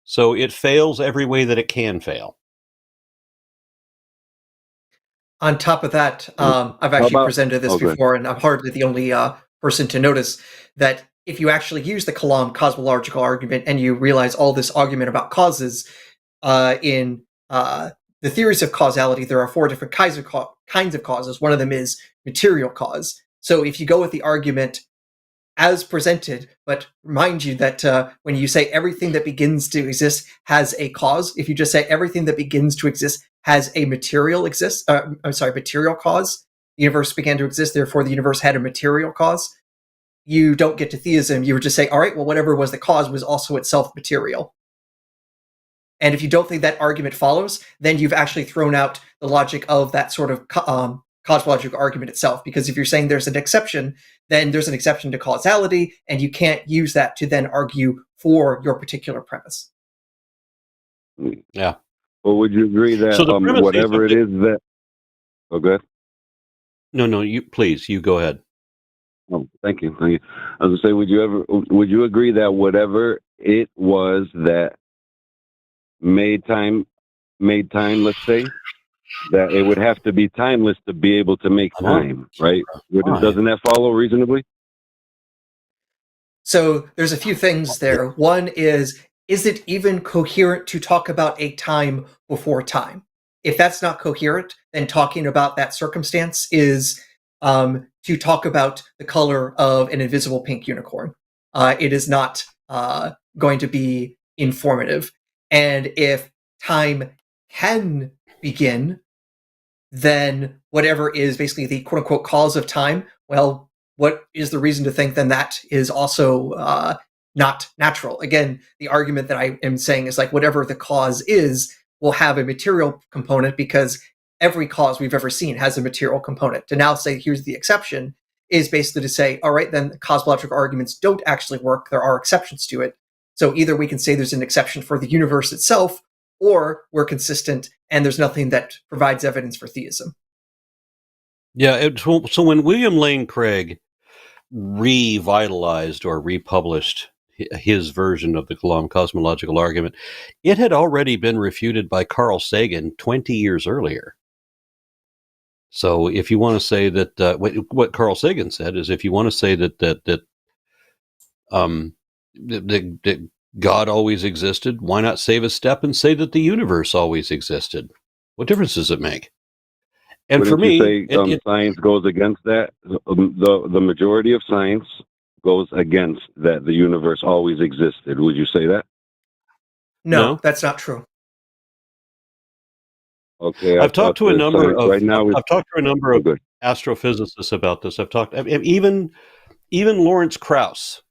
So it fails every way that it can fail. On top of that, I've How actually about- presented this okay. before, and I'm hardly the only person to notice that if you actually use the Kalam cosmological argument and you realize all this argument about causes in the theories of causality, there are 4 different kinds of causes. One of them is material cause. So if you go with the argument as presented, but remind you that when you say everything that begins to exist has a cause, if you just say everything that begins to exist has a material cause, the universe began to exist, therefore the universe had a material cause, you don't get to theism. You would just say, all right, well, whatever was the cause was also itself material. And if you don't think that argument follows, then you've actually thrown out the logic of that sort of cosmological argument itself. Because if you're saying there's an exception, then there's an exception to causality, and you can't use that to then argue for your particular premise. Yeah. Well, would you agree that So the premise whatever it is that... Oh, go ahead. No, you go ahead. Oh, thank you. I was gonna say, would you agree that whatever it was that made time, let's say, that it would have to be timeless to be able to make time, right? Doesn't that follow reasonably? So there's a few things there. One is it even coherent to talk about a time before time? If that's not coherent, then talking about that circumstance is to talk about the color of an invisible pink unicorn. It is not going to be informative. And if time can begin, then whatever is basically the quote-unquote cause of time, well, what is the reason to think then that is also not natural? Again, the argument that I am saying is like whatever the cause is will have a material component because every cause we've ever seen has a material component. To now say here's the exception is basically to say, all right, then cosmological arguments don't actually work. There are exceptions to it. So either we can say there's an exception for the universe itself, or we're consistent and there's nothing that provides evidence for theism. Yeah, so when William Lane Craig revitalized or republished his version of the Kalam cosmological argument, it had already been refuted by Carl Sagan 20 years earlier. So if you want to say that, what Carl Sagan said is, if you want to say that God always existed, why not save a step and say that the universe always existed? What difference does it make? And Wouldn't for me, you say, science goes against that. The majority of science goes against that the universe always existed. Would you say that? No, that's not true. Okay, I've talked to a number of good. astrophysicists about this. Even Lawrence Krauss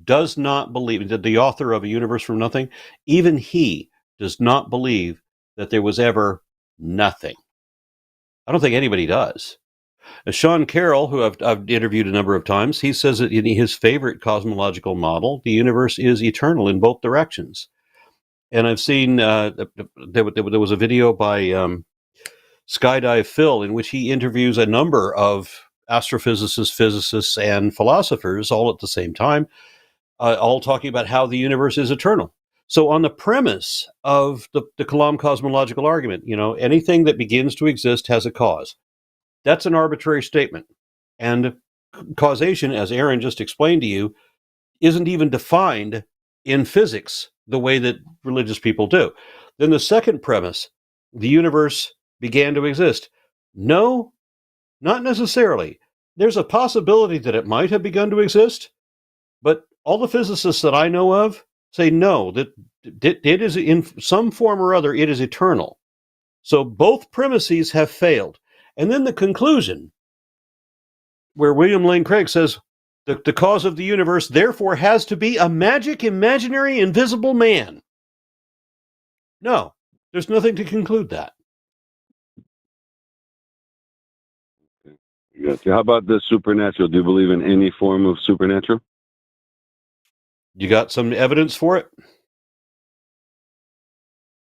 does not believe that the author of A Universe from Nothing, even he does not believe that there was ever nothing. I don't think anybody does. Sean Carroll, who I've interviewed a number of times, he says that in his favorite cosmological model, the universe is eternal in both directions. And I've seen there was a video by Skydive Phil in which he interviews a number of astrophysicists, physicists, and philosophers all at the same time, all talking about how the universe is eternal. So on the premise of the Kalam cosmological argument, anything that begins to exist has a cause. That's an arbitrary statement. And causation, as Aron just explained to you, isn't even defined in physics the way that religious people do. Then the second premise, the universe began to exist. No, not necessarily. There's a possibility that it might have begun to exist, but all the physicists that I know of say no, that it is in some form or other, it is eternal. So both premises have failed. And then the conclusion, where William Lane Craig says, The cause of the universe, therefore, has to be a magic, imaginary, invisible man. No, there's nothing to conclude that. Gotcha. How about the supernatural? Do you believe in any form of supernatural? You got some evidence for it?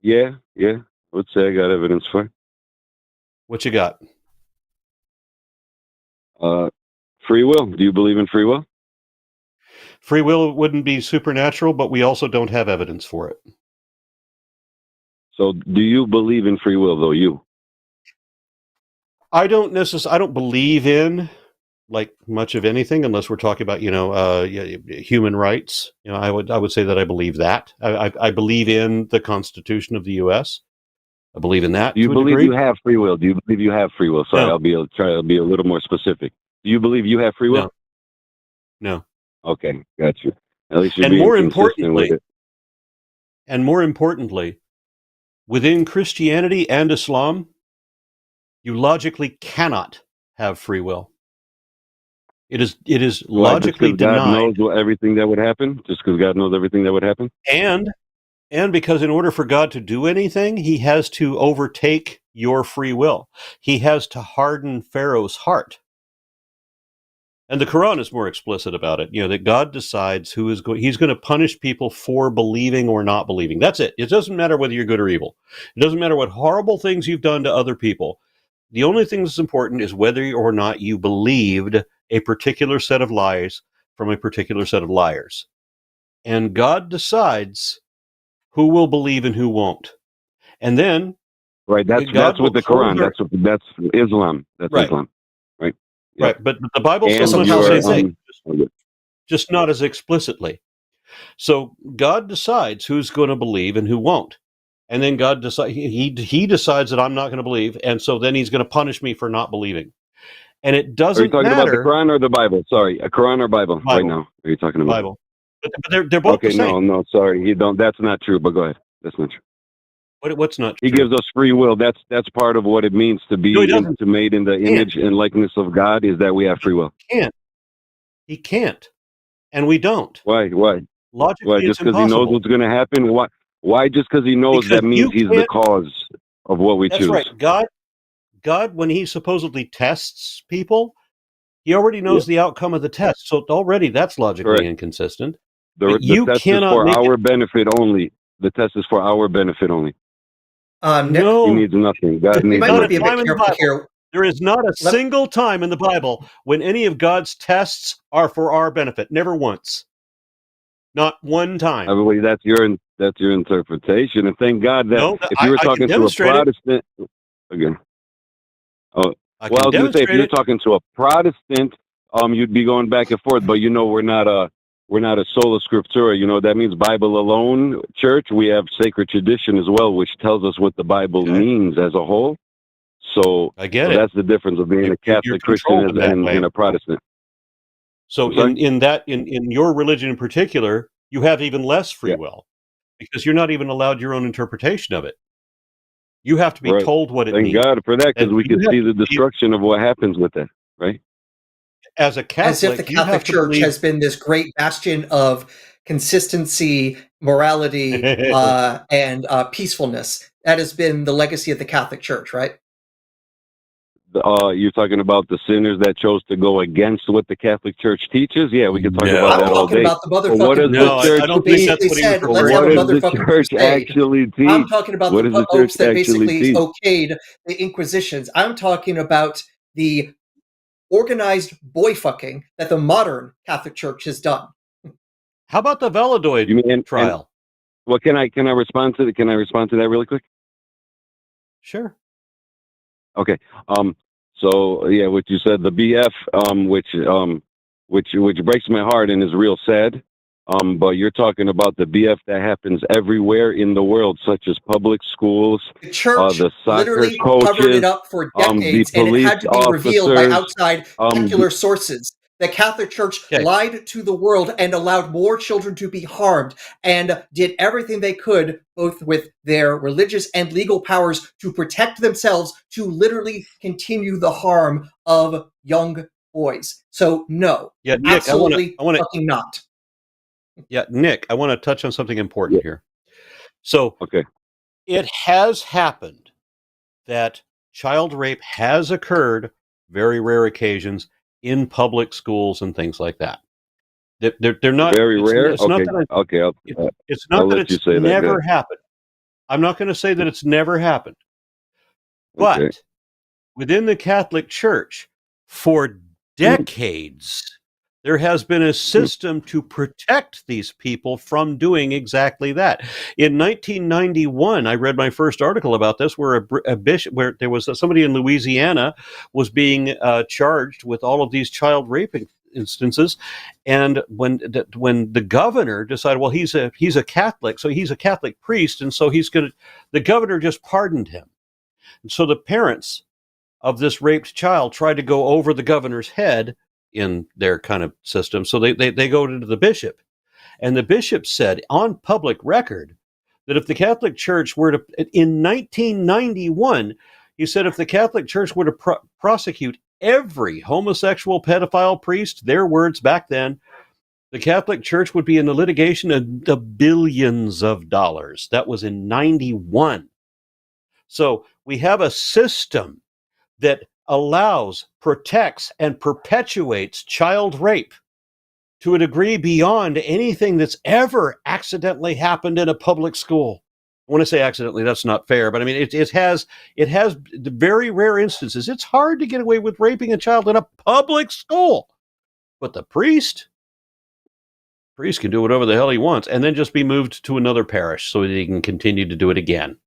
Yeah. I would say I got evidence for it. What you got? Free will. Do you believe in free will? Free will wouldn't be supernatural, but we also don't have evidence for it. So do you believe in free will, though, you? I don't believe in like much of anything, unless we're talking about, human rights. I would say that I believe that. I believe in the Constitution of the U.S. I believe in that. Do you believe you have free will? Do you believe you have free will? Sorry, No. I'll be a little more specific. Do you believe you have free will? No. Okay, got you. At least you're And being more consistent with it. more importantly, within Christianity and Islam, you logically cannot have free will. It is Why, logically just 'cause God denied. knows everything that would happen? Just because God knows everything that would happen? And because in order for God to do anything, he has to overtake your free will. He has to harden Pharaoh's heart. And the Quran is more explicit about it, that God decides he's going to punish people for believing or not believing. That's it. It doesn't matter whether you're good or evil. It doesn't matter what horrible things you've done to other people. The only thing that's important is whether or not you believed a particular set of lies from a particular set of liars. And God decides who will believe and who won't. And then Right, that's with the Quran. That's Islam. That's right. Islam. Right. Yep. Right, but the Bible And says you the are, same thing, just not as explicitly. So God decides who's going to believe and who won't. And then God decides he decides that I'm not going to believe, and so then he's going to punish me for not believing. And it doesn't Are you talking matter. about the Quran or the Bible? Sorry, a Quran or Bible right now? Are you talking about Bible? But they're both the same. No, sorry, you don't. That's not true. But go ahead. That's not true. What's not true? He gives us free will. That's part of what it means to be made in the image and likeness of God. Is that we have free will? He can't, and we don't. Why? Logically, Just because he knows what's going to happen? Why? Just because he knows that means he's the cause of what we choose. That's right. God, when he supposedly tests people, he already knows the outcome of the test. So already that's logically inconsistent. The test is for our benefit only. The test is for our benefit only. Nick, no, he needs nothing. God needs might nothing. be a bit careful here. There is not a single time in the Bible when any of God's tests are for our benefit. Never once. Not one time. I believe that's your interpretation. And thank God that if you were talking to a Protestant, again. Oh, well, I was going to say if you're talking to a Protestant, you'd be going back and forth. But we're not a sola scriptura. That means Bible alone church. We have sacred tradition as well, which tells us what the Bible means as a whole. So I get it. That's the difference of being a Catholic Christian and a Protestant. So in your religion in particular, you have even less free will because you're not even allowed your own interpretation of it. You have to be told what it means. Thank God for that, because we can see the destruction of what happens with that, right? As a Catholic, as if the Catholic Church has been this great bastion of consistency, morality, and peacefulness. That has been the legacy of the Catholic Church, right? You're talking about the sinners that chose to go against what the Catholic Church teaches? Yeah, we can talk about that all day. I'm talking about the motherfucking what does the church I don't think that's what said, he let's have a what does the motherfucking church crusade. actually teach? I'm talking about what the does popes that actually basically teach? okayed the Inquisitions. I'm talking about the organized boy fucking that the modern Catholic Church has done. How about the Validoid trial? Well, can I respond to that? Can I respond to that really quick? Sure. Okay. So yeah, what you said, the BF, which breaks my heart and is real sad. But you're talking about the BF that happens everywhere in the world, such as public schools, the church the soccer literally coaches, covered it up for decades, and it had to be revealed by outside secular sources. The Catholic Church lied to the world and allowed more children to be harmed, and did everything they could, both with their religious and legal powers, to protect themselves, to literally continue the harm of young boys. So no, Yeah, Nick, absolutely I want to. fucking not. Yeah, Nick, I want to touch on something important here. So Okay. it has happened that child rape has occurred, very rare occasions, in public schools and things like that. They're not Very rare. It's not Okay. that Okay. it's I'll not that let you it's say that. never Good. happened. I'm not going to say that it's never happened, Okay. but within the Catholic Church, for decades, there has been a system to protect these people from doing exactly that. In 1991, I read my first article about this, where a bishop, where there was somebody in Louisiana was being charged with all of these child rape instances, and when the governor decided, well, he's a Catholic, so he's a Catholic priest, and so the governor just pardoned him, and so the parents of this raped child tried to go over the governor's head in their kind of system. So they go to the bishop. And the bishop said on public record that if the Catholic Church were to, in 1991, he said if the Catholic Church were to prosecute every homosexual pedophile priest, their words back then, the Catholic Church would be in the litigation of the billions of dollars. That was in 91. So we have a system that allows, protects, and perpetuates child rape to a degree beyond anything that's ever accidentally happened in a public school. When I say accidentally, that's not fair, but I mean, it has very rare instances. It's hard to get away with raping a child in a public school, but the priest can do whatever the hell he wants and then just be moved to another parish so that he can continue to do it again.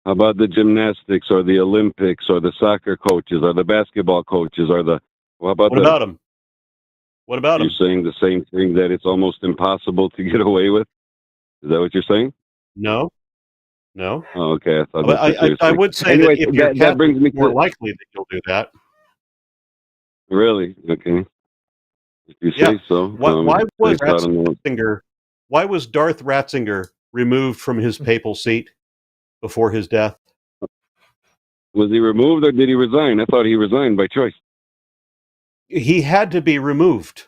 How about the gymnastics or the Olympics or the soccer coaches or the basketball coaches or the? What about them? What about them? You're saying the same thing, that it's almost impossible to get away with? Is that what you're saying? No. Oh, okay. I thought I would say anyway, that if you're that brings me more to likely that you'll do that. Really? Okay. If you say so. Why was Darth Ratzinger removed from his papal seat before his death? Was he removed or did he resign? I thought he resigned by choice. He had to be removed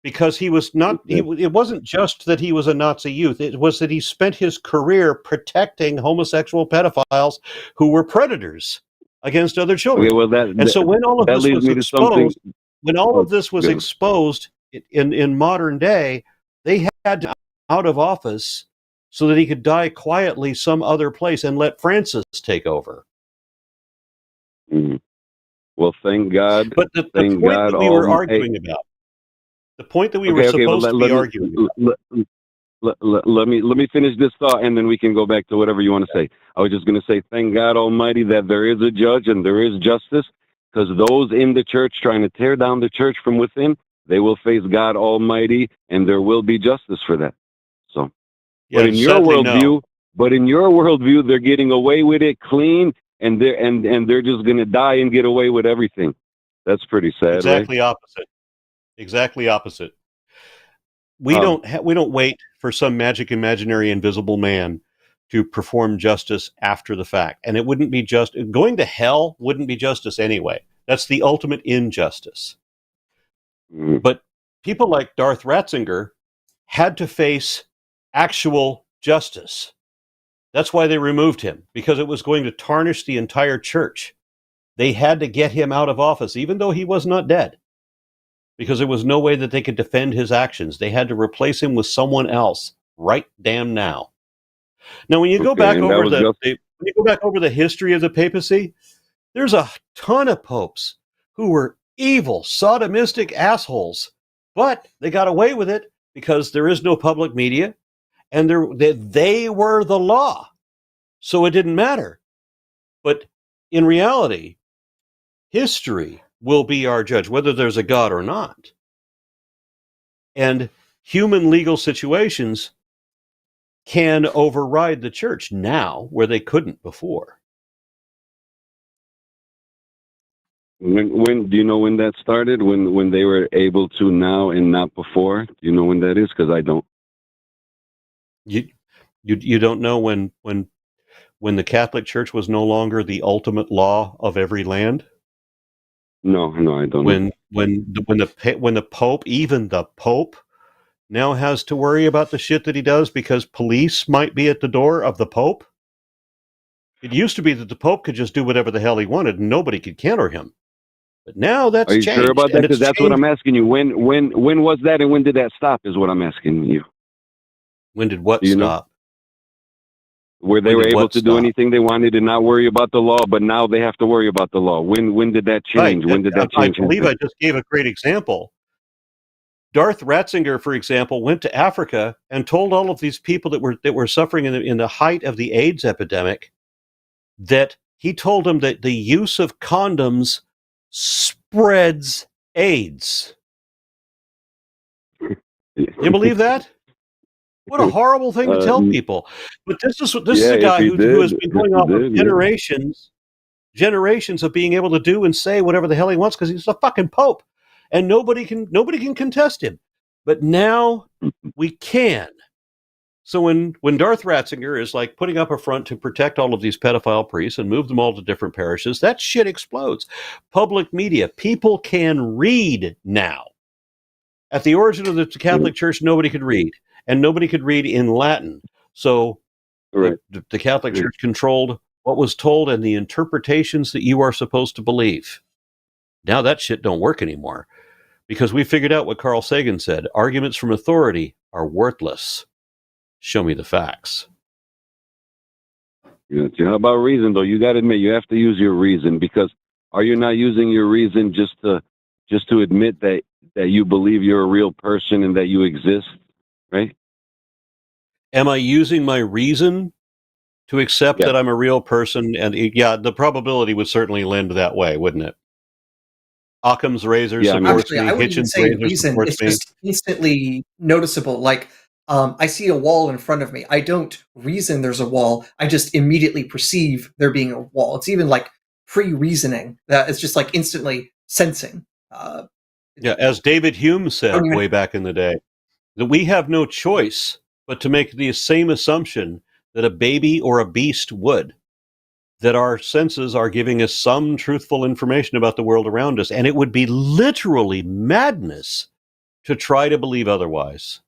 because he was not. It wasn't just that he was a Nazi youth. It was that he spent his career protecting homosexual pedophiles who were predators against other children. Okay, well, so when all of this was exposed, exposed in modern day, they had to out of office so that he could die quietly some other place and let Francis take over. Mm-hmm. Well, thank God. But the point that we were arguing about, the point that we were supposed to be arguing about. Let me finish this thought, and then we can go back to whatever you want to say. I was just going to say, thank God Almighty that there is a judge and there is justice, because those in the church trying to tear down the church from within, they will face God Almighty, and there will be justice for that. So, yeah, but in your worldview, they're getting away with it clean, and they're just going to die and get away with everything. That's pretty sad. Exactly right? opposite. Exactly opposite. We don't wait for some magic, imaginary, invisible man to perform justice after the fact. And it wouldn't be just going to hell wouldn't be justice anyway. That's the ultimate injustice. Mm. But people like Darth Ratzinger had to face actual justice. That's why they removed him, because it was going to tarnish the entire church. They had to get him out of office, even though he was not dead, because there was no way that they could defend his actions. They had to replace him with someone else right damn now. Now, when you go back over the history of the papacy, there's a ton of popes who were evil, sodomistic assholes, but they got away with it because there is no public media, and they were the law, so it didn't matter. But in reality, history will be our judge, whether there's a God or not. And human legal situations can override the church now where they couldn't before. When do you know when that started? When they were able to now and not before? Do you know when that is? Because I don't. You don't know when the Catholic Church was no longer the ultimate law of every land? No, I don't know. When the Pope, even the Pope, now has to worry about the shit that he does because police might be at the door of the Pope. It used to be that the Pope could just do whatever the hell he wanted and nobody could counter him. But now that's Are you changed. sure about that? And it's Because that's what changed. I'm asking you. When was that, and when did that stop? Is what I'm asking you. When did what Do you know? stop? Where they When were did able what to do stop? anything they wanted and not worry about the law, but now they have to worry about the law. When did that change? Right. When did that change? I believe I just gave a great example. Darth Ratzinger, for example, went to Africa and told all of these people that were suffering in the height of the AIDS epidemic that he told them that the use of condoms spreads AIDS. You believe that? What a horrible thing to tell people. But this is a guy who has been going off of generations of being able to do and say whatever the hell he wants because he's a fucking Pope. And nobody can contest him. But now we can. So when Darth Ratzinger is like putting up a front to protect all of these pedophile priests and move them all to different parishes, that shit explodes. Public media, people can read now. At the origin of the Catholic Church, nobody could read, and nobody could read in Latin. So the Catholic Church controlled what was told and the interpretations that you are supposed to believe. Now that shit don't work anymore. Because we figured out what Carl Sagan said. Arguments from authority are worthless. Show me the facts. Yeah, how about reason, though? You got to admit, you have to use your reason, because are you not using your reason just to admit that you believe you're a real person and that you exist, right? Am I using my reason to accept that I'm a real person? And the probability would certainly lend that way, wouldn't it? Occam's razor supports me. I wouldn't even Hitchens' say razor reason. supports It's me. just instantly noticeable. Like, I see a wall in front of me. I don't reason there's a wall. I just immediately perceive there being a wall. It's even like pre-reasoning. That it's just like instantly sensing. As David Hume said way back in the day, that we have no choice but to make the same assumption that a baby or a beast would. That our senses are giving us some truthful information about the world around us, and it would be literally madness to try to believe otherwise.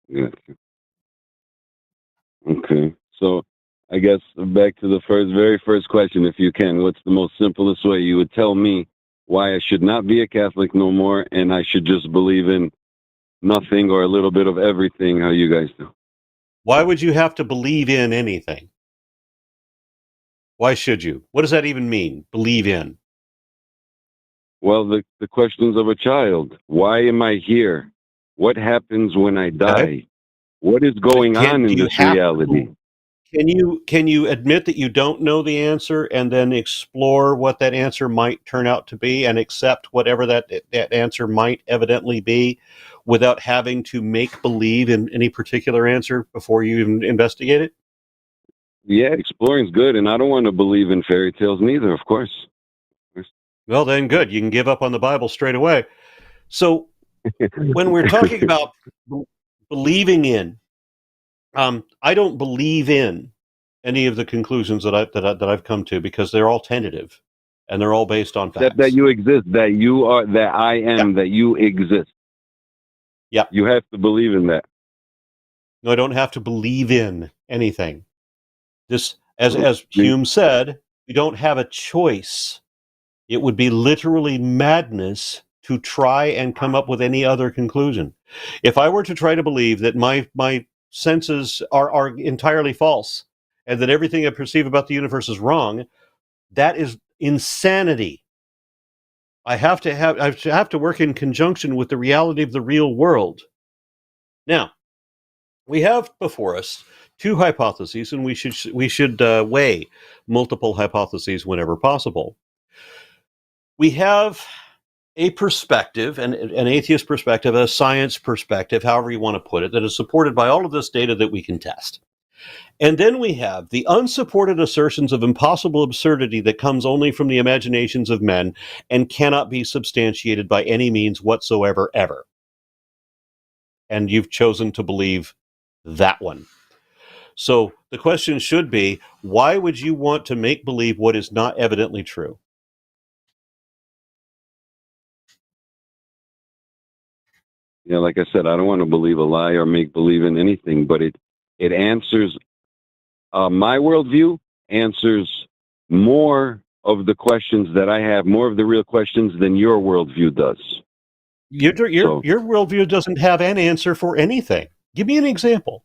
Yeah. Okay. So I guess back to the very first question, if you can, what's the most simplest way you would tell me why I should not be a Catholic no more and I should just believe in nothing or a little bit of everything, how you guys do? Why would you have to believe in anything? Why should you? What does that even mean? Believe in? Well, the questions of a child. Why am I here? What happens when I die? Okay. What is going on in this reality? Can you admit that you don't know the answer and then explore what that answer might turn out to be and accept whatever that answer might evidently be without having to make believe in any particular answer before you even investigate it? Yeah, exploring's good, and I don't want to believe in fairy tales neither, of course. Well, then good. You can give up on the Bible straight away. So when we're talking about believing in, I don't believe in any of the conclusions that I've come to because they're all tentative and they're all based on facts. That you exist, that you are, that I am, that you exist. Yeah. You have to believe in that. No, I don't have to believe in anything. This, as Hume said, you don't have a choice. It would be literally madness to try and come up with any other conclusion. If I were to try to believe that my senses are entirely false and that everything I perceive about the universe is wrong, that is insanity. I have to work in conjunction with the reality of the real world. Now, we have before us two hypotheses, and we should weigh multiple hypotheses whenever possible. We have a perspective, an atheist perspective, a science perspective, however you want to put it, that is supported by all of this data that we can test. And then we have the unsupported assertions of impossible absurdity that comes only from the imaginations of men and cannot be substantiated by any means whatsoever, ever. And you've chosen to believe that one. So the question should be, why would you want to make believe what is not evidently true? Yeah, like I said, I don't want to believe a lie or make believe in anything, but it answers my worldview answers more of the questions that I have, more of the real questions than your worldview does. Your worldview doesn't have an answer for anything. Give me an example.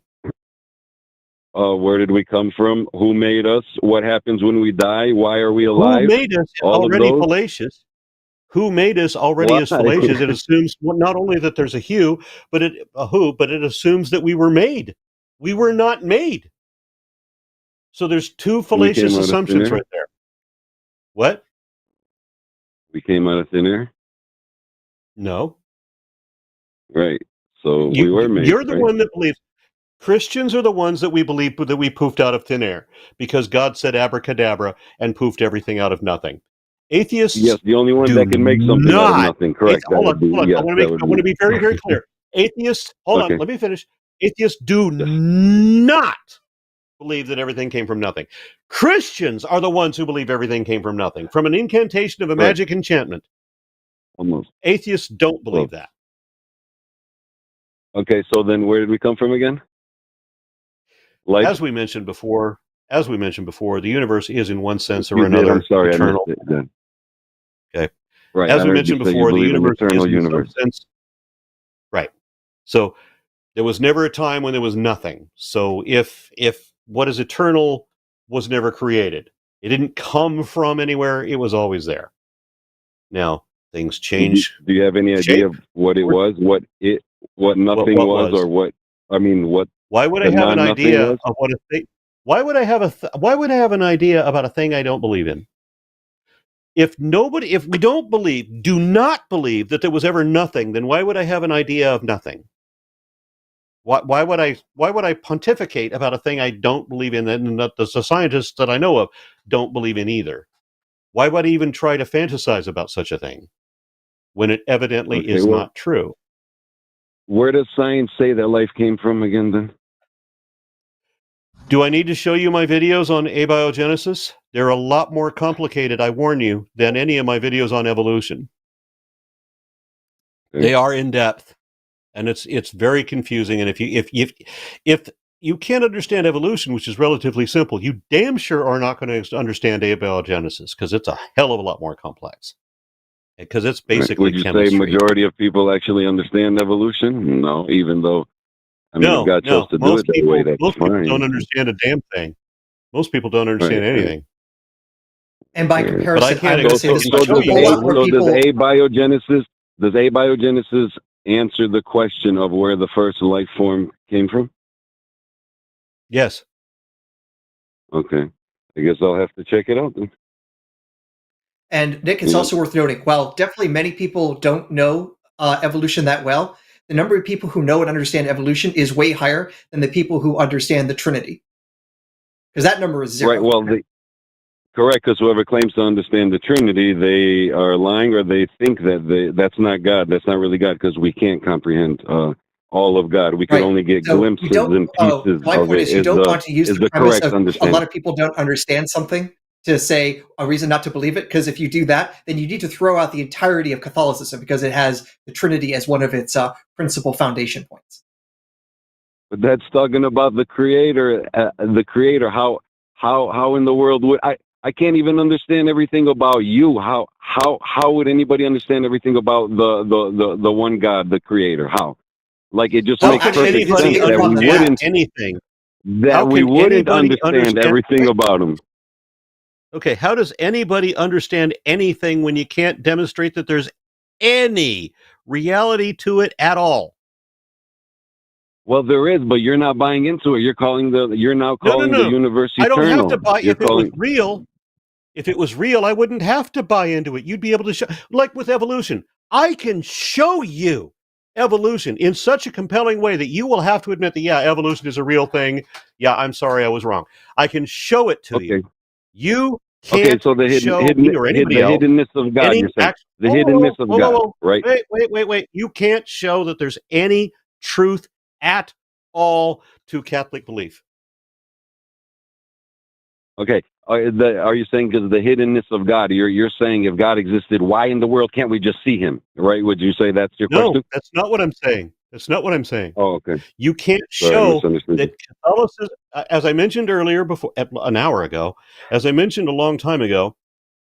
Where did we come from? Who made us? What happens when we die? Why are we alive? Who made us All of already those? fallacious? Who made us already Why? is fallacious. It assumes not only that there's a who, but it assumes that we were made. We were not made. So there's two fallacious assumptions right there. What? We came out of thin air? No. Right. So we were made. You're the one that believes. Christians are the ones that we believe that we poofed out of thin air because God said abracadabra and poofed everything out of nothing. Atheists, yes, the only one that can make something out of nothing. Correct. Hold on. I want to be very, very clear. Atheists, hold on, let me finish. Atheists do not believe that everything came from nothing. Christians are the ones who believe everything came from nothing, from an incantation of a magic enchantment. Almost. Atheists don't believe that. Okay, so then where did we come from again? Life? As we mentioned before, the universe is in one sense or another I'm sorry, eternal. I missed it. Okay. Right. As we mentioned before, the universe is in some sense. Right. So there was never a time when there was nothing. So if what is eternal was never created, it didn't come from anywhere, it was always there. Now, things change. Do you have any idea of what it was? What nothing was, or what? I mean, what? Why would I have an idea of what a thing? Why would I have an idea about a thing I don't believe in? If we do not believe that there was ever nothing, then why would I have an idea of nothing? Why would I pontificate about a thing I don't believe in, and that the scientists that I know of don't believe in either? Why would I even try to fantasize about such a thing when it evidently is not true? Where does science say that life came from again, then? Do I need to show you my videos on abiogenesis? They're a lot more complicated, I warn you, than any of my videos on evolution. Okay. They are in depth, and it's very confusing. And if you can't understand evolution, which is relatively simple, you damn sure are not going to understand abiogenesis, because it's a hell of a lot more complex. Because it's basically chemistry. Would you say majority of people actually understand evolution? No, even though if God chose to do it that way, that's most fine. People don't understand a damn thing. Most people don't understand anything. And by comparison, does abiogenesis answer the question of where the first life form came from? Yes. Okay. I guess I'll have to check it out then. And Nick, it's also worth noting, while definitely many people don't know evolution that well, the number of people who know and understand evolution is way higher than the people who understand the Trinity. Because that number is 0. Right, well, correct, because whoever claims to understand the Trinity, they are lying, or they think that that's not God. That's not really God, because we can't comprehend all of God. We can only get glimpses and pieces my point is, you don't want to use the premise of a lot of people don't understand something to say a reason not to believe it, because if you do that, then you need to throw out the entirety of Catholicism, because it has the Trinity as one of its principal foundation points. But that's talking about the Creator. How in the world would I can't even understand everything about you. How would anybody understand everything about the one God, the Creator? How? Like, it just makes perfect sense that we wouldn't understand everything about him. Okay, how does anybody understand anything when you can't demonstrate that there's any reality to it at all? Well, there is, but you're not buying into it. You're now calling the universe eternal. I don't have to buy if it was real. If it was real, I wouldn't have to buy into it. You'd be able to show, like with evolution. I can show you evolution in such a compelling way that you will have to admit that, evolution is a real thing. Yeah, I'm sorry, I was wrong. I can show it to you. You can't so the hiddenness of God, you're saying. The hiddenness of God, right? Wait. You can't show that there's any truth at all to Catholic belief. Okay. Are you saying because of the hiddenness of God? You're saying if God existed, why in the world can't we just see him? Right? Would you say that's your No, question? that's not what I'm saying. That's not what I'm saying. Oh, okay. You can't Sorry, I show misunderstood that Catholicism, as I mentioned earlier, before an hour ago, as I mentioned a long time ago,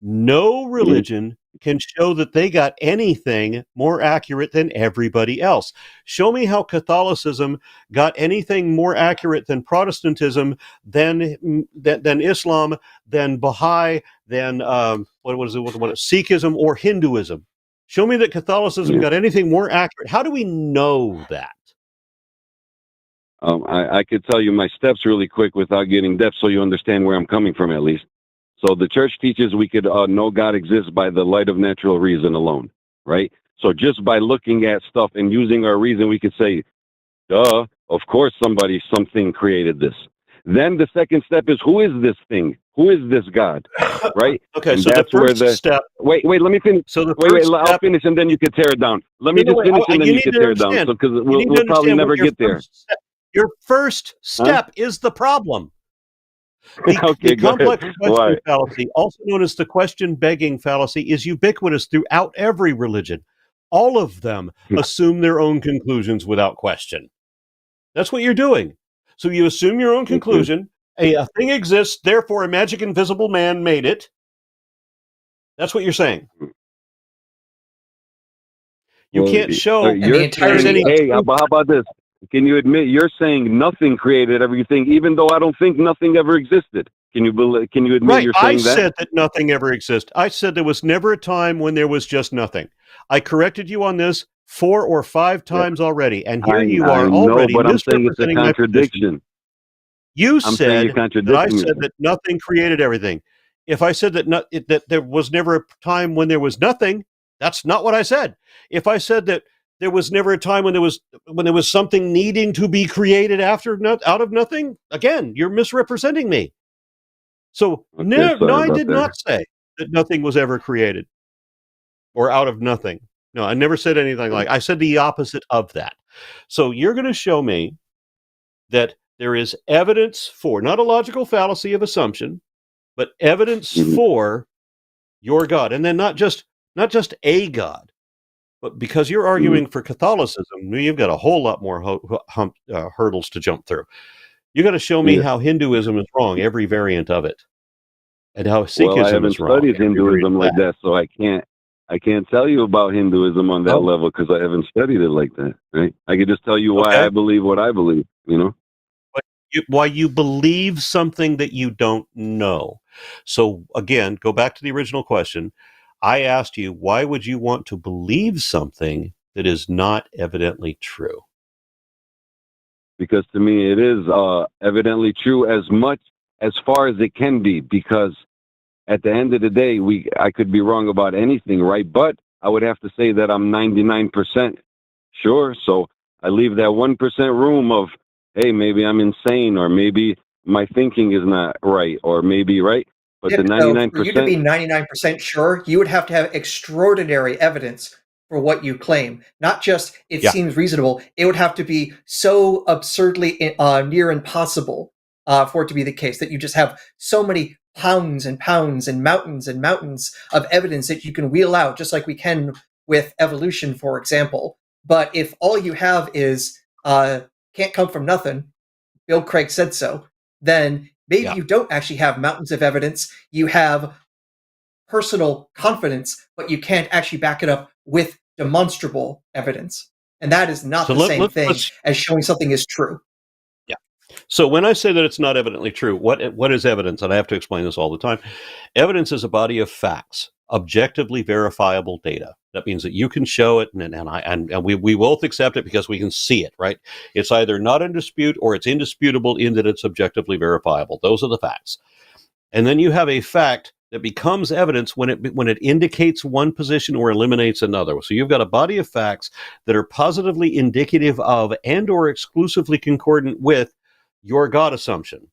no you. religion can show that they got anything more accurate than everybody else. Show me how Catholicism got anything more accurate than Protestantism, than Islam, than Baha'i, than what Sikhism or Hinduism. Show me that Catholicism Yeah. got anything more accurate. How do we know that? I could tell you my steps really quick without getting depth so you understand where I'm coming from at least. So the church teaches we could know God exists by the light of natural reason alone, right? So just by looking at stuff and using our reason, we could say, duh, of course something created this. Then the second step is, who is this thing? Who is this God, right? Okay, And so that's the where first step. Wait, let me finish. So the Wait, first I'll step. finish and then you can tear it down. Let me No, just wait, finish and then you you need can to tear it down. understand. So because You need to we'll probably understand what never your get there. first step. Your first step is the problem. Okay, The go ahead. complex question Why? fallacy, also known as the question begging fallacy, is ubiquitous throughout every religion. All of them assume their own conclusions without question. That's what you're doing. So you assume your own conclusion. A thing exists, therefore a magic invisible man made it. That's what you're saying. You Well, can't show And the you're there's entirety saying, any of hey, truth. how about this? Can you admit you're saying nothing created everything, even though I don't think nothing ever existed? Can you admit Right. you're I saying that? said that nothing ever existed. I said there was never a time when there was just nothing. I corrected you on this 4 or 5 Yeah, times already, and here you I are know, already but I'm saying it's a misrepresenting my position. contradiction. You I'm saying you're said that I contradicting said yourself. that nothing created everything. If I said that there was never a time when there was nothing, that's not what I said. If I said that there was never a time when there was something needing to be created out of nothing, again, you're misrepresenting me. So Okay, no, sorry I about did that. not say that nothing was ever created or out of nothing. No, I never said anything like. I said the opposite of that. So you're going to show me that there is evidence for not a logical fallacy of assumption, but evidence Mhm. for your God, and then not just a God, but because you're Mhm. arguing for Catholicism, you've got a whole lot more hurdles to jump through. You got to show me Yeah. how Hinduism is wrong, every variant of it, and how Well, I Sikhism haven't is wrong, studied every variant Hinduism of like that. that, so I can't tell you about Hinduism on that Oh, level because I haven't studied it like that, right? I could just tell you why okay. I believe what I believe, you know? Why you believe something that you don't know. So again, go back to the original question. I asked you, why would you want to believe something that is not evidently true? Because to me it is evidently true as far as it can be, because at the end of the day, I could be wrong about anything, right? But I would have to say that I'm 99% sure. So I leave that 1% room of, hey, maybe I'm insane, or maybe my thinking is not right, or maybe right. But Yeah, the so for you to 99%, be 99% sure, you would have to have extraordinary evidence for what you claim. Not just it Yeah. seems reasonable. It would have to be so absurdly near impossible for it to be the case that you just have so many pounds and pounds and mountains of evidence that you can wheel out, just like we can with evolution, for example. But if all you have is can't come from nothing, Bill Craig said so, then maybe Yeah. you don't actually have mountains of evidence. You have personal confidence, but you can't actually back it up with demonstrable evidence. And that is not So the same thing let's as showing something is true. yeah. So when I say that it's not evidently true, what is evidence? And I have to explain this all the time. Evidence is a body of facts, objectively verifiable data. That means that you can show it, and we both accept it because we can see it, right? It's either not in dispute or it's indisputable in that it's objectively verifiable. Those are the facts. And then you have a fact that becomes evidence when it indicates one position or eliminates another. So you've got a body of facts that are positively indicative of and or exclusively concordant with your God assumption.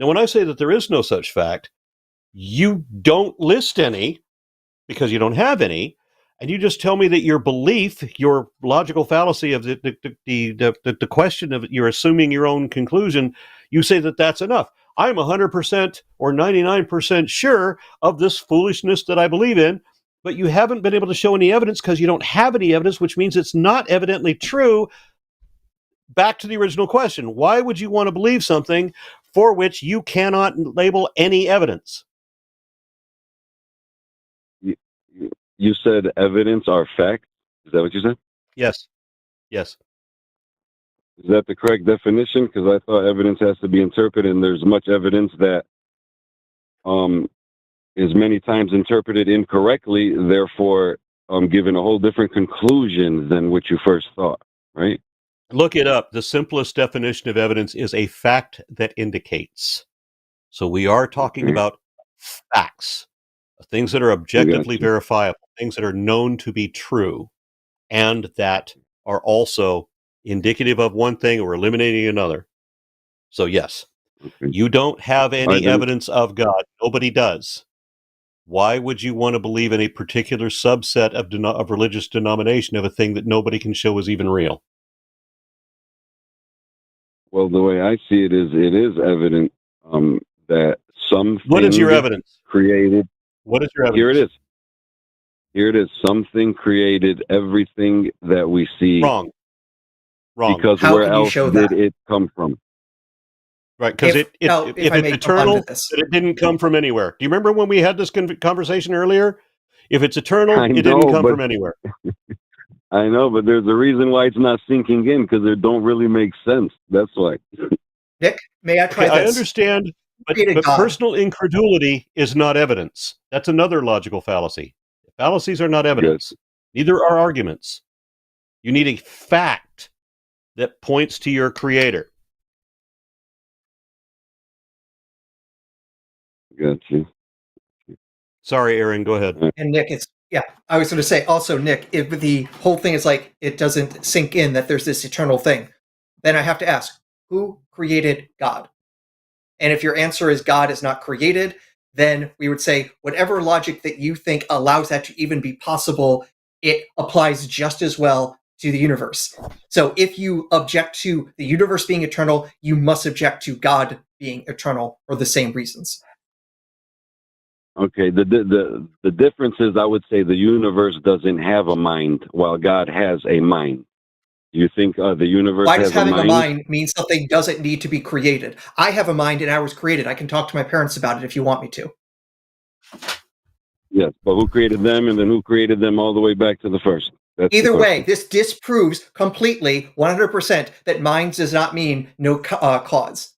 Now, when I say that there is no such fact, you don't list any because you don't have any, and you just tell me that your belief, your logical fallacy of the question of you're assuming your own conclusion, you say that that's enough. I'm 100% or 99% sure of this foolishness that I believe in, but you haven't been able to show any evidence because you don't have any evidence, which means it's not evidently true. Back to the original question. Why would you want to believe something for which you cannot label any evidence? You said evidence are facts. Is that what you said? Yes. Yes. Is that the correct definition? Because I thought evidence has to be interpreted, and there's much evidence that is many times interpreted incorrectly, therefore giving a whole different conclusion than what you first thought, right? Look it up. The simplest definition of evidence is a fact that indicates. So we are talking about facts, things that are objectively verifiable, things that are known to be true, and that are also indicative of one thing or eliminating another. So yes, you don't have any evidence of God. Nobody does. Why would you want to believe in a particular subset of religious denomination of a thing that nobody can show is even real? Well, the way I see it is evident that something. What is your evidence? Created. What is your evidence? Here it is. Here it is. Something created everything that we see. Wrong. Because How where can you else show did that? it come from? Right, because if it's eternal, then it didn't come from anywhere. Do you remember when we had this conversation earlier? If it's eternal, it didn't come from anywhere. I know, but there's a reason why it's not sinking in, because it don't really make sense. That's why. Nick, may I try this? I understand, but personal incredulity is not evidence. That's another logical fallacy. Fallacies are not evidence. Good. Neither are arguments. You need a fact that points to your creator. Got you. Sorry, Aron, go ahead. And Nick, I was going to say also, Nick, if the whole thing is like it doesn't sink in that there's this eternal thing, then I have to ask, who created God? And if your answer is God is not created, then we would say whatever logic that you think allows that to even be possible, it applies just as well to the universe. So if you object to the universe being eternal, you must object to God being eternal for the same reasons. Okay, the difference is I would say the universe doesn't have a mind while God has a mind. You think the universe Why does has having a mind mean something doesn't need to be created? I have a mind and I was created. I can talk to my parents about it if you want me to. Yes, but who created them, and then who created them all the way back to the first? Either way, this disproves completely, 100%, that minds does not mean no cause.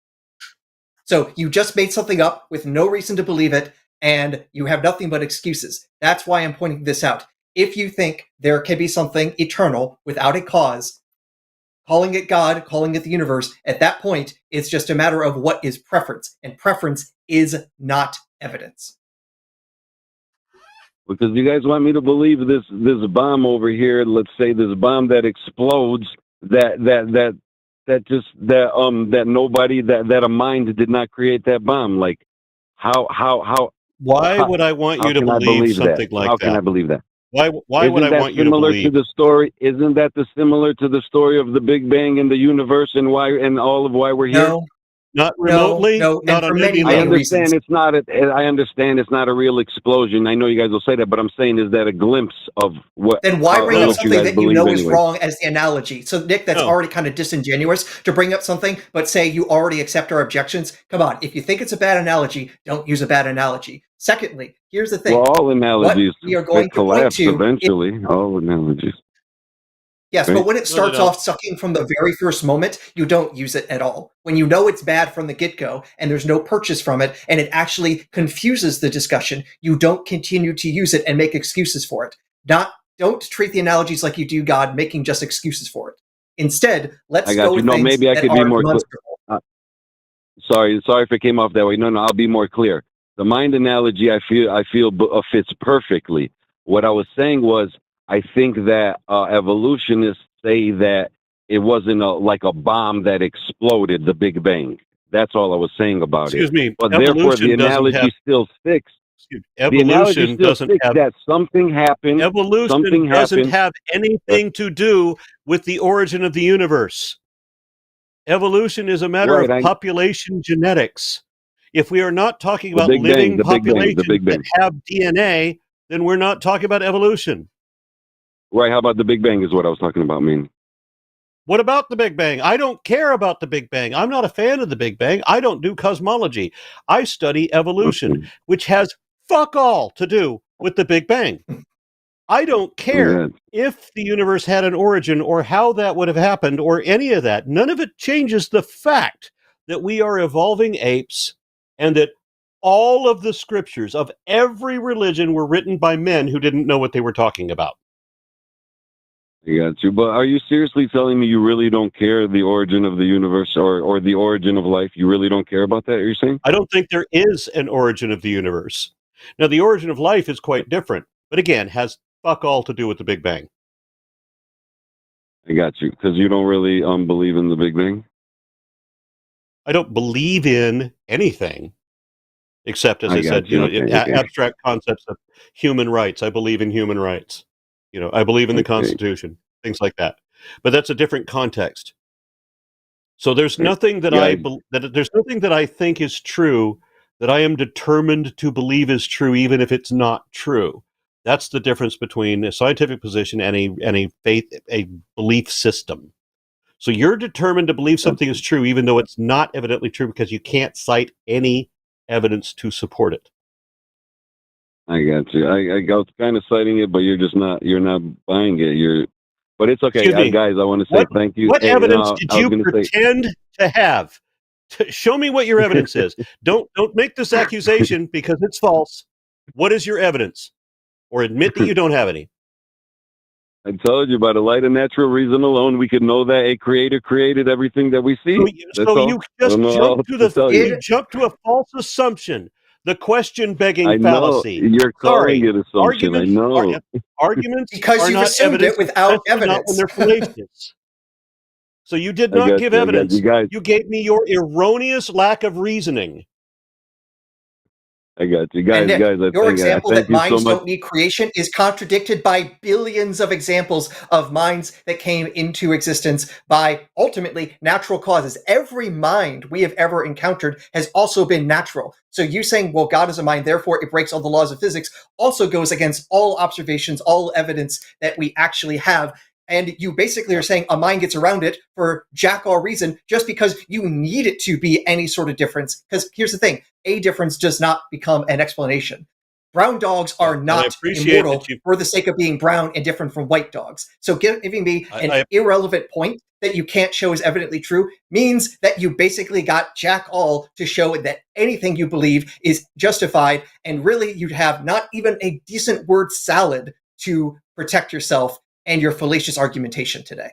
So you just made something up with no reason to believe it, and you have nothing but excuses. That's why I'm pointing this out. If you think there can be something eternal without a cause, calling it God, calling it the universe, at that point, it's just a matter of what is preference, and preference is not evidence. Because you guys want me to believe this bomb over here, let's say this bomb that explodes, that a mind did not create that bomb. Like how Why would I want you to believe something like that? How can I believe that? Why would I want you to believe? To the story? Isn't that similar to the story of the Big Bang and the universe and all of why we're here? No. Not remotely. No, not on any I understand reasons. I understand it's not a real explosion. I know you guys will say that, but I'm saying is that a glimpse of what? Then why bring up something that you know is anyway? wrong as the analogy? So Nick, that's already kind of disingenuous to bring up something, but say you already accept our objections. Come on, if you think it's a bad analogy, don't use a bad analogy. Secondly, here's the thing: well, all analogies we are going to collapse point to eventually. All analogies. Yes, but when it starts off sucking from the very first moment, you don't use it at all. When you know it's bad from the get-go and there's no purchase from it and it actually confuses the discussion, you don't continue to use it and make excuses for it. Don't treat the analogies like you do God, making just excuses for it. Instead, let's go with things maybe I that could are be more demonstrable. Sorry if it came off that way. No, I'll be more clear. The mind analogy I feel fits perfectly. What I was saying was, I think that evolutionists say that it wasn't like a bomb that exploded, the Big Bang. That's all I was saying about Excuse me. But therefore, the analogy still sticks. Evolution doesn't have that something happened. Evolution doesn't have anything to do with the origin of the universe. Evolution is a matter of population genetics. If we are not talking about living populations that have DNA, then we're not talking about evolution. Right. How about the Big Bang is what I was talking about, What about the Big Bang? I don't care about the Big Bang. I'm not a fan of the Big Bang. I don't do cosmology. I study evolution, which has fuck all to do with the Big Bang. I don't care if the universe had an origin or how that would have happened or any of that. None of it changes the fact that we are evolving apes and that all of the scriptures of every religion were written by men who didn't know what they were talking about. I got you. But are you seriously telling me you really don't care the origin of the universe or the origin of life? You really don't care about that, you're saying? I don't think there is an origin of the universe. Now, the origin of life is quite different, but again, has fuck all to do with the Big Bang. I got you. Because you don't really believe in the Big Bang? I don't believe in anything, except, as I said, abstract concepts of human rights. I believe in human rights. I believe in the Constitution, things like that. But that's a different context. So there's nothing that there's nothing that I think is true that I am determined to believe is true, even if it's not true. That's the difference between a scientific position and a belief system. So you're determined to believe something is true, even though it's not evidently true, because you can't cite any evidence to support it. I got you. I was kind of citing it, but you're not buying it. But it's okay. Guys, I want to say thank you. What evidence did you pretend to have? Show me what your evidence is. Don't make this accusation because it's false. What is your evidence? Or admit that you don't have any. I told you, by the light of natural reason alone, we could know that a creator created everything that we see. So you just jump to a false assumption. The question-begging fallacy. You're calling it assumption. I know. Arguments because are you've not assumed evidence, it without evidence. Not when they're fallacious. So you did not give evidence. You gave me your erroneous lack of reasoning. I got you, guys. Nick, your example that minds so don't need creation is contradicted by billions of examples of minds that came into existence by ultimately natural causes. Every mind we have ever encountered has also been natural. So you saying, well, God is a mind, therefore it breaks all the laws of physics, also goes against all observations, all evidence that we actually have. And you basically are saying a mind gets around it for jack all reason just because you need it to be any sort of difference. Because here's the thing, a difference does not become an explanation. Brown dogs are not immortal for the sake of being brown and different from white dogs. So giving me an irrelevant point that you can't show is evidently true means that you basically got jack all to show that anything you believe is justified. And really you'd have not even a decent word salad to protect yourself and your fallacious argumentation today.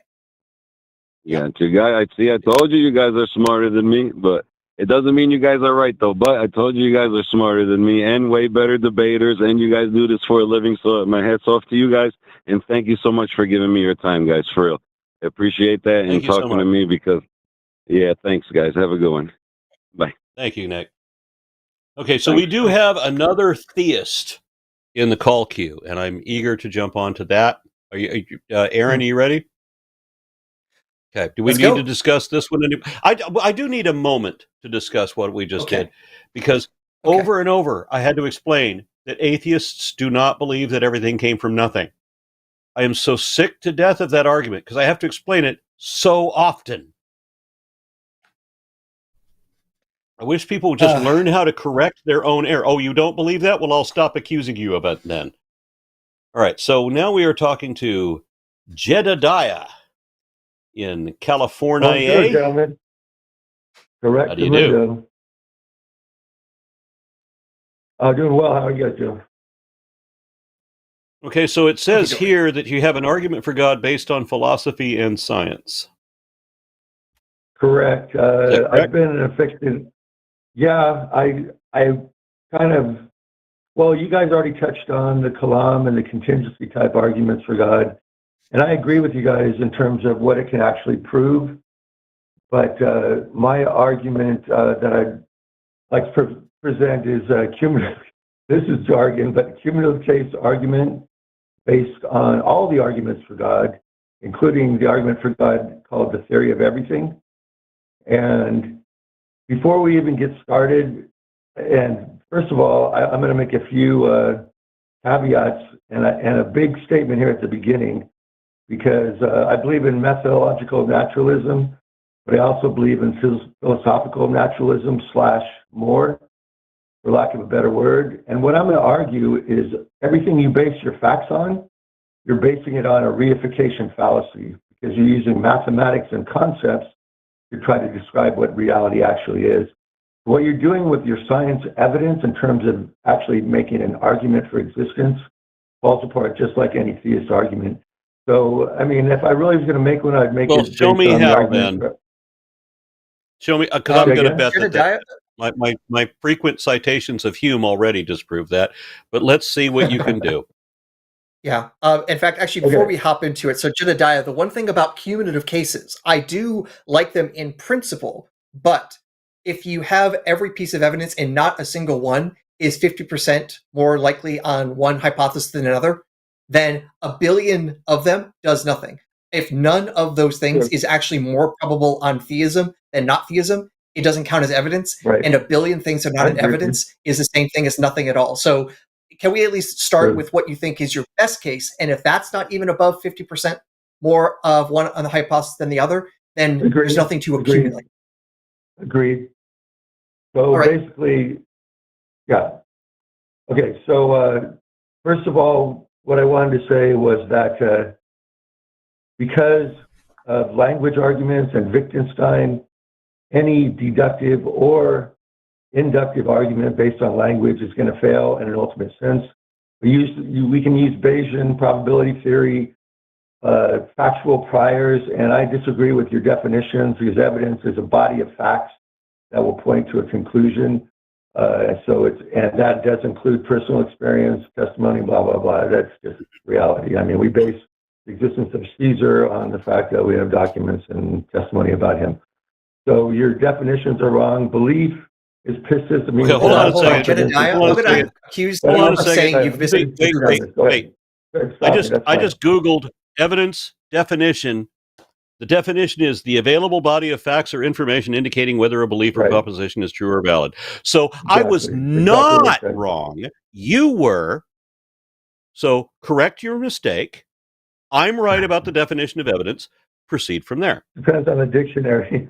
Yeah, I told you guys are smarter than me, but it doesn't mean you guys are right, though. But I told you guys are smarter than me and way better debaters, and you guys do this for a living, so my hat's off to you guys, and thank you so much for giving me your time, guys, for real. I appreciate that and talking to me because, thanks, guys. Have a good one. Bye. Thank you, Nick. Okay, so we do have another theist in the call queue, and I'm eager to jump onto that. Are you, Aron, are you ready? Okay. Do we need to discuss this one? I do need a moment to discuss what we just did, because over and over I had to explain that atheists do not believe that everything came from nothing. I am so sick to death of that argument because I have to explain it so often. I wish people would just learn how to correct their own error. Oh, you don't believe that? Well, I'll stop accusing you of it then. All right. So now we are talking to Jedediah in California. Good, gentlemen. Correct. How do you do? Doing well. How are you guys doing? Okay, so it says here that you have an argument for God based on philosophy and science. Correct. Correct? I've been affected. Yeah, I kind of. Well, you guys already touched on the kalam and the contingency type arguments for God. And I agree with you guys in terms of what it can actually prove. But my argument that I'd like to present is cumulative. This is jargon, but cumulative case argument based on all the arguments for God, including the argument for God called the theory of everything. And before we even get started, and first of all, I'm going to make a few caveats and a big statement here at the beginning, because I believe in methodological naturalism, but I also believe in philosophical naturalism / more, for lack of a better word. And what I'm going to argue is everything you base your facts on, you're basing it on a reification fallacy, because you're using mathematics and concepts to try to describe what reality actually is. What you're doing with your science evidence in terms of actually making an argument for existence falls apart just like any theist argument. So, I mean, if I really was going to make one, I'd make it show based me on the how argument. then. Show me, because I'm going to bet that Jedediah, my frequent citations of Hume already disprove that. But let's see what you can do. yeah. In fact, actually, before we hop into it, so Jedediah, the one thing about cumulative cases, I do like them in principle, but if you have every piece of evidence and not a single one is 50% more likely on one hypothesis than another, then a billion of them does nothing. If none of those things is actually more probable on theism than not theism, it doesn't count as evidence. Right. And a billion things are not in evidence is the same thing as nothing at all. So can we at least start with what you think is your best case? And if that's not even above 50% more of one on the hypothesis than the other, then there's nothing to accumulate. Agreed. So basically, yeah. Okay, so first of all, what I wanted to say was that because of language arguments and Wittgenstein, any deductive or inductive argument based on language is going to fail in an ultimate sense. We can use Bayesian probability theory, factual priors, and I disagree with your definitions because evidence is a body of facts that will point to a conclusion. And that does include personal experience, testimony, blah, blah, blah. That's just reality. I mean, we base the existence of Caesar on the fact that we have documents and testimony about him. So your definitions are wrong. Belief is pistis. I mean, hold on a second. Jedediah, I'm going to accuse you of saying you've visited. Wait. I just Googled evidence definition. The definition is the available body of facts or information indicating whether a belief or proposition is true or valid. So I was not wrong. You were. So correct your mistake. I'm right about the definition of evidence. Proceed from there. Depends on the dictionary.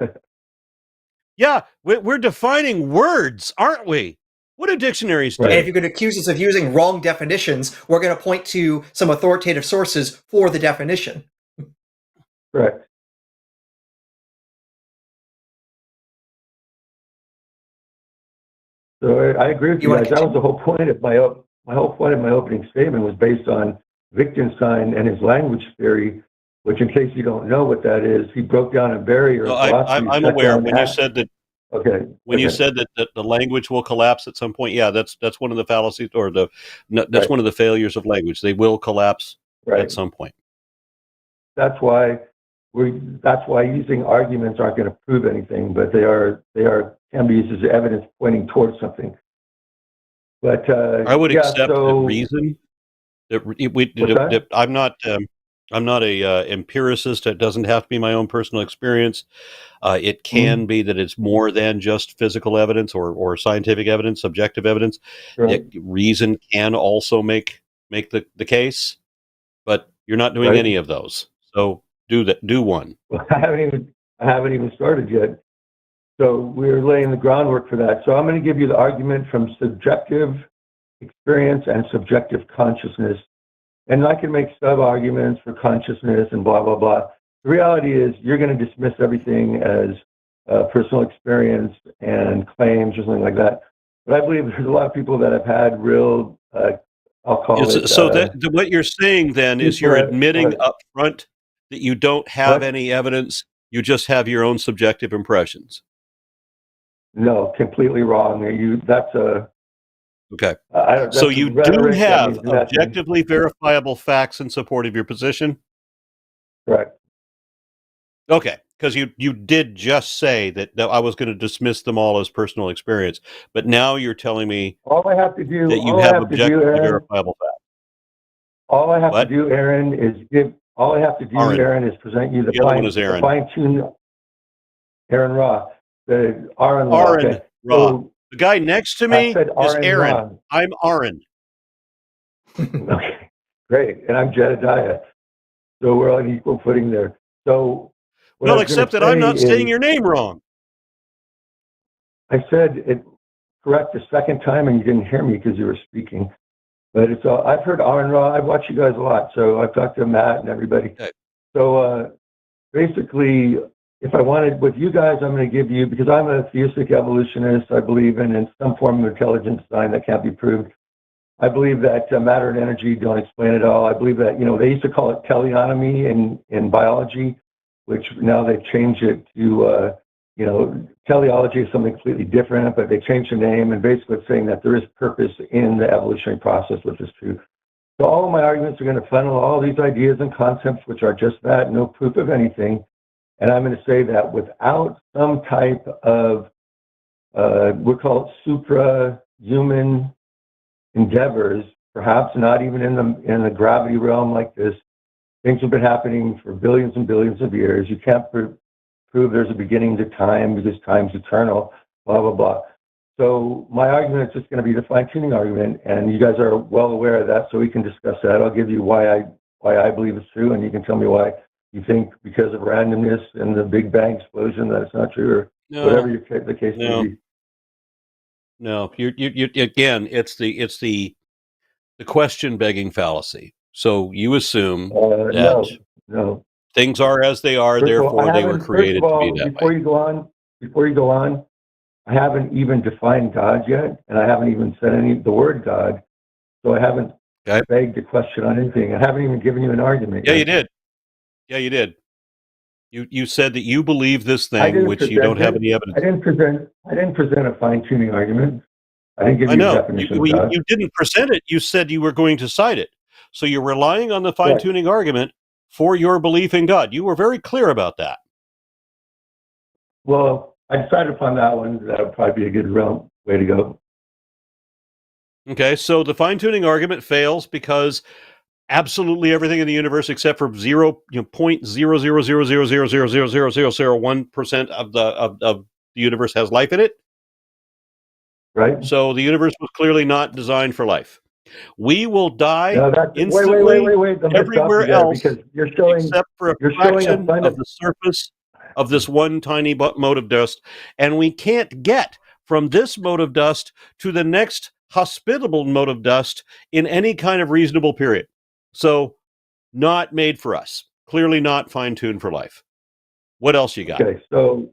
Yeah, we're defining words, aren't we? What do dictionaries do? And if you're going to accuse us of using wrong definitions, we're going to point to some authoritative sources for the definition. Correct. So I agree with you guys. That was the whole point of my opening statement was based on Wittgenstein and his language theory, which, in case you don't know what that is, he broke down a barrier. No, I'm aware. When you said that, you said that the language will collapse at some point, yeah, that's one of the fallacies, or that's one of the failures of language. They will collapse at some point. That's why using arguments aren't going to prove anything, but they can be used as evidence pointing towards something. But I would accept the reason that I'm not a empiricist. It doesn't have to be my own personal experience. It can be that it's more than just physical evidence or scientific evidence, subjective evidence. Reason can also make the case, but you're not doing any of those. So do one. Well, I haven't even started yet. So we're laying the groundwork for that. So I'm going to give you the argument from subjective experience and subjective consciousness. And I can make sub-arguments for consciousness and blah, blah, blah. The reality is you're going to dismiss everything as personal experience and claims or something like that. But I believe there's a lot of people that have had real, I'll call it... So what you're saying then is you're admitting up front that you don't have any evidence, you just have your own subjective impressions. No, completely wrong. Okay. So you do have objectively verifiable facts in support of your position? Correct. Okay, because you did just say that I was going to dismiss them all as personal experience, but now you're telling me all I have to do that you have objectively verifiable facts. All I have to do, Aaron, is present you the fine-tuned. Aaron Ra. The Aron Ra. Aron Okay. Ra. So The guy next to I me said is Aron Aaron. Ra. I'm Aron. Okay, great. And I'm Jedediah. So we're on equal footing there. So what I Well, was gonna except that I'm say not saying is, your name wrong. I said it correct the second time and you didn't hear me because you were speaking. But it's I've heard Aron Ra. I've watched you guys a lot. So I've talked to Matt and everybody. Okay. So basically, if I wanted with you guys, I'm going to give you, because I'm a theistic evolutionist, I believe in some form of intelligence design that can't be proved. I believe that matter and energy don't explain it all. I believe that, they used to call it teleonomy in biology, which now they've changed it to, teleology is something completely different, but they changed the name, and basically it's saying that there is purpose in the evolutionary process, which is true. So all of my arguments are going to funnel all these ideas and concepts, which are just that, no proof of anything. And I'm going to say that without some type of, we'll call it supra-human endeavors, perhaps not even in the gravity realm like this, things have been happening for billions and billions of years. You can't prove there's a beginning to time because time's eternal, blah, blah, blah. So my argument is just going to be the fine-tuning argument, and you guys are well aware of that, so we can discuss that. I'll give you why I believe it's true, and you can tell me why you think because of randomness and the Big Bang explosion that it's not true, or whatever the case may be. No, you again, it's the question begging fallacy. So you assume that No. things are as they are, First of all, therefore they were created first of all, to be that before way. you go on, I haven't even defined God yet, and I haven't even said the word God, so I haven't begged a question on anything. I haven't even given you an argument yet. You did. Yeah, you did. You said that you believe this thing, which you don't have any evidence. I didn't present a fine-tuning argument. I didn't give I you a know. definition of God. You didn't present it. You said you were going to cite it. So you're relying on the fine-tuning argument for your belief in God. You were very clear about that. Well, I decided upon that one. That would probably be a good way to go. Okay, so the fine-tuning argument fails because absolutely everything in the universe except for 0.00000000001% of the universe has life in it. Right. So the universe was clearly not designed for life. We will die instantly wait. everywhere else, because you're showing, except for a fraction of the surface of this one tiny mote of dust, and we can't get from this mote of dust to the next hospitable mote of dust in any kind of reasonable period. So, not made for us. Clearly not fine-tuned for life. What else you got? Okay, so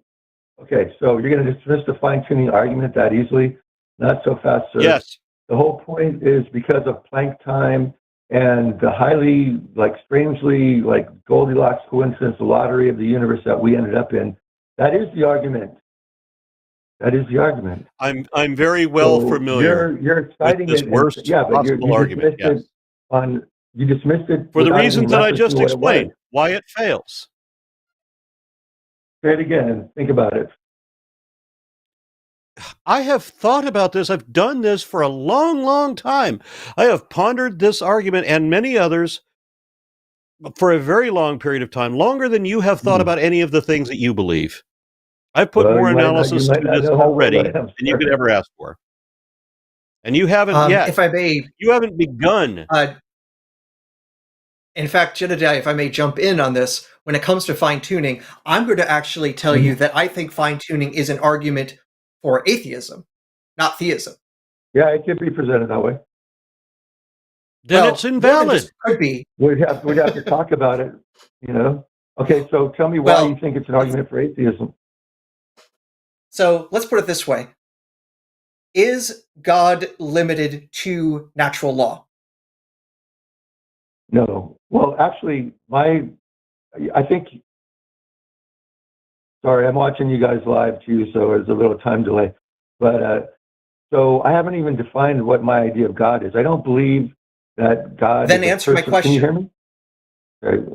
you're going to dismiss the fine-tuning argument that easily? Not so fast, sir. Yes. The whole point is because of Planck time and the highly, strangely, Goldilocks coincidence, the lottery of the universe that we ended up in. That is the argument. I'm very well familiar. You're citing with this worst possible argument. Yes. You dismissed it for the reasons that I just explained. Why it fails. Say it again and think about it. I have thought about this. I've done this for a long, long time. I have pondered this argument and many others for a very long period of time, longer than you have thought about any of the things that you believe. I've put more analysis to this already than you could ever ask for. And you haven't yet. If I may... You haven't begun. In fact, Jedediah, if I may jump in on this, when it comes to fine-tuning, I'm going to actually tell you that I think fine-tuning is an argument for atheism, not theism. Yeah, it could be presented that way. Then it's invalid. Could be. We'd have to talk about it, Okay, so tell me why you think it's an argument for atheism. So let's put it this way. Is God limited to natural law? No. Well, actually, sorry, I'm watching you guys live too, so there's a little time delay. But so I haven't even defined what my idea of God is. I don't believe that God. Then answer my question. Can you hear me?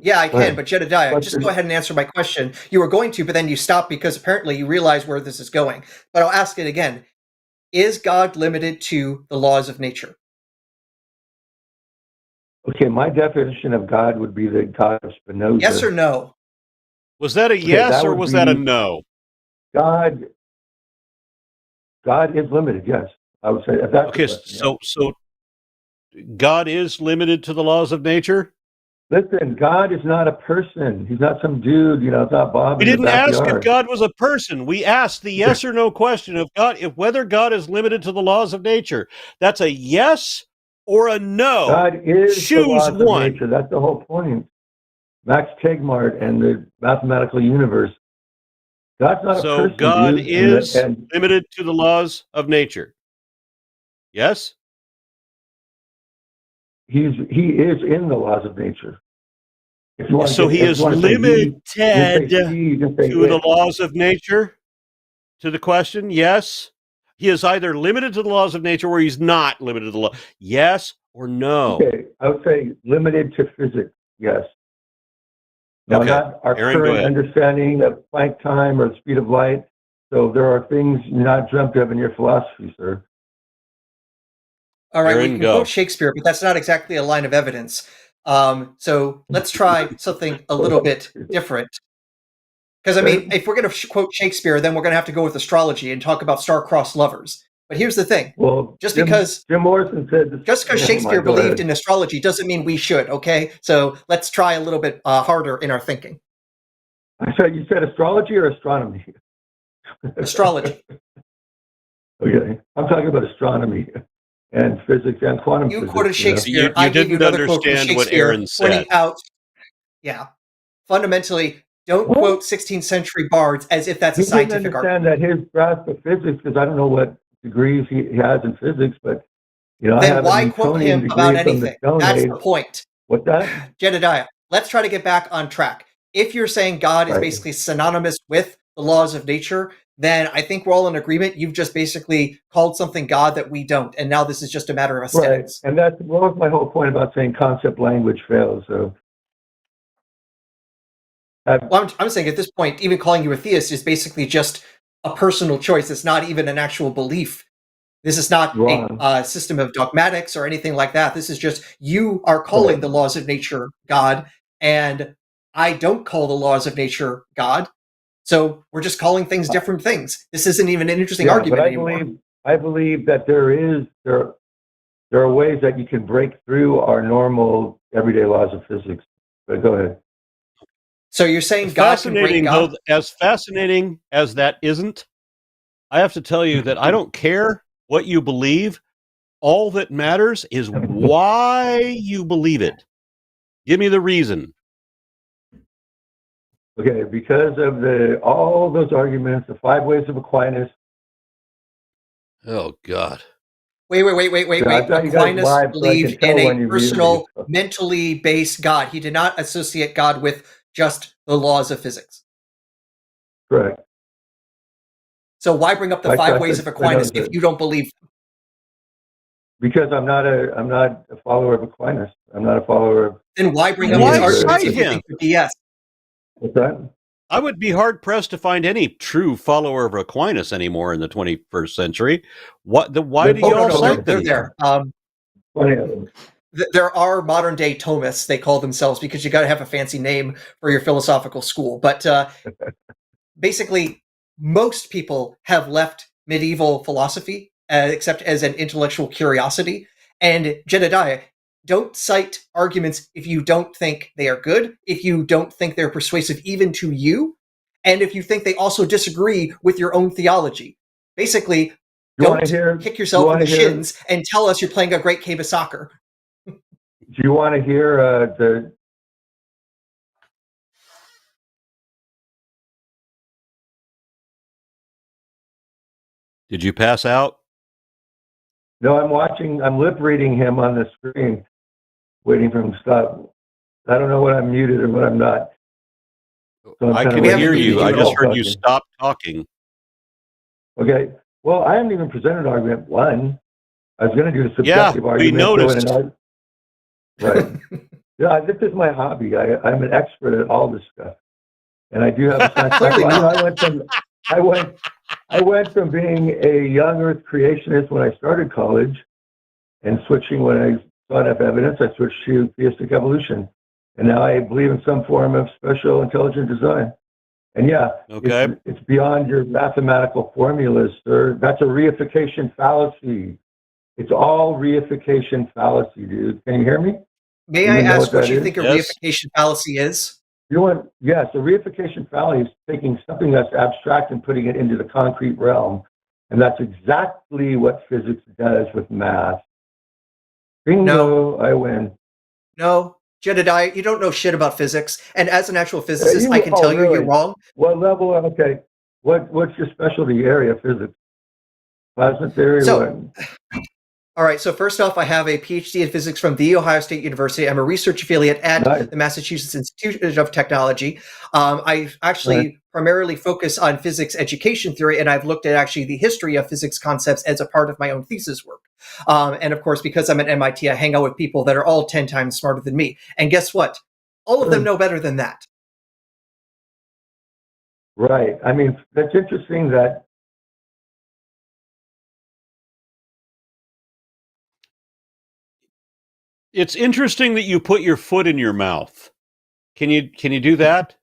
Yeah, I can, but Jedediah, just go ahead and answer my question. You were going to, but then you stopped because apparently you realize where this is going. But I'll ask it again. Is God limited to the laws of nature? Okay, my definition of God would be the God of Spinoza. Yes or no? Was that a yes or was that a no? God is limited. Yes, I would say if that's Okay, the question, so God is limited to the laws of nature? Listen, God is not a person. He's not some dude. It's not Bob We in the didn't ask if backyard. God was a person. We asked the yes or no question of God, if whether God is limited to the laws of nature. That's a yes or a no. God is Choose the laws one. of nature. That's the whole point. Max Tegmark and the mathematical universe. God's not a So person, God dude. is And limited to the laws of nature. Yes? he is in the laws of nature. If you want So to he get, if is you want to say limited you can say to the it. laws of nature? To the question, yes. He is either limited to the laws of nature or he's not limited to the law. Yes or no? Okay, I would say limited to physics, yes. Now, Okay. not our Aron, go current ahead. understanding of Planck time or the speed of light. So there are things not dreamt of in your philosophy, sir. All right, we Aron, can go. quote Shakespeare, but that's not exactly a line of evidence. So let's try something a little bit different. Because, I mean, if we're going to quote Shakespeare, then we're going to have to go with astrology and talk about star-crossed lovers. But here's the thing. Well, Just Jim Morrison said because Shakespeare believed in astrology doesn't mean we should, okay? So let's try a little bit harder in our thinking. You said astrology or astronomy? Astrology. Okay, I'm talking about astronomy and physics and quantum physics. You quoted Shakespeare. You I gave you didn't another quote from understand what Shakespeare Aron said. pointing out, fundamentally, don't quote 16th century bards as if that's a scientific argument. I didn't understand that his grasp of physics, because I don't know what degrees he has in physics, but I Then have why quote him about anything? That's the point. What's that? Jedediah, let's try to get back on track. If you're saying God is basically synonymous with the laws of nature, then I think we're all in agreement. You've just basically called something God that we don't, and now this is just a matter of aesthetics. Right, and that was my whole point about saying concept language fails. So, well, I'm saying at this point, even calling you a theist is basically just a personal choice. It's not even an actual belief. This is not a system of dogmatics or anything like that. This is just you are calling the laws of nature God, and I don't call the laws of nature God. So we're just calling things different things. This isn't even an interesting argument anymore. I believe that there are ways that you can break through our normal everyday laws of physics. But go ahead. So you're saying God can break God? Though, as fascinating as that isn't, I have to tell you that I don't care what you believe. All that matters is why you believe it. Give me the reason. Okay, because of all those arguments, the 5 ways of Aquinas. Oh, God. Wait. Aquinas believed in a personal, mentally based God. He did not associate God with just the laws of physics. Correct. So why bring up the 5 ways of Aquinas if you don't believe them? Because I'm not a follower of Aquinas. I'm not a follower of. Then why bring up his arguments if you think they're BS? What's that? I would be hard pressed to find any true follower of Aquinas anymore in the 21st century. Why do you all cite them? They're there. There are modern day Thomists, they call themselves, because you got to have a fancy name for your philosophical school. But basically, most people have left medieval philosophy, except as an intellectual curiosity. And Jedediah, don't cite arguments if you don't think they are good, if you don't think they're persuasive even to you, and if you think they also disagree with your own theology. Basically, don't kick yourself in the shins and tell us you're playing a great game of soccer. Do you want to hear Did you pass out? No, I'm lip reading him on the screen, waiting for him to stop. I don't know what I'm muted or what I'm not. So I can hear you. I just heard you stop talking. Okay. Well, I haven't even presented argument 1. I was going to do a subjective argument. We noticed. Right. Yeah, this is my hobby. I'm an expert at all this stuff, and I do have a sense. I went from being a young Earth creationist when I started college, and switching when I saw enough evidence, I switched to theistic evolution, and now I believe in some form of special intelligent design. And yeah, Okay. it's beyond your mathematical formulas, sir. That's a reification fallacy. It's all reification fallacy, dude. Can you hear me? May Do I you know ask what what that you is? think a Yes. reification fallacy is? You want, yes, a reification fallacy is taking something that's abstract and putting it into the concrete realm. And that's exactly what physics does with math. Bingo, I win. No, Jedediah, you don't know shit about physics. And as an actual physicist, I can Oh, tell you you're really? wrong. What level? Okay. What's your specialty area of physics? Plasma theory? So, What? all right, so first off, I have a PhD in physics from The Ohio State University. I'm a research affiliate at Nice. the Massachusetts Institute of Technology. I actually primarily focus on physics education theory, and I've looked at actually the history of physics concepts as a part of my own thesis work. And of course, because I'm at MIT, I hang out with people that are all 10 times smarter than me. And guess what? All of them know better than that. Right. I mean, that's interesting that It's interesting that you put your foot in your mouth. Can you do that?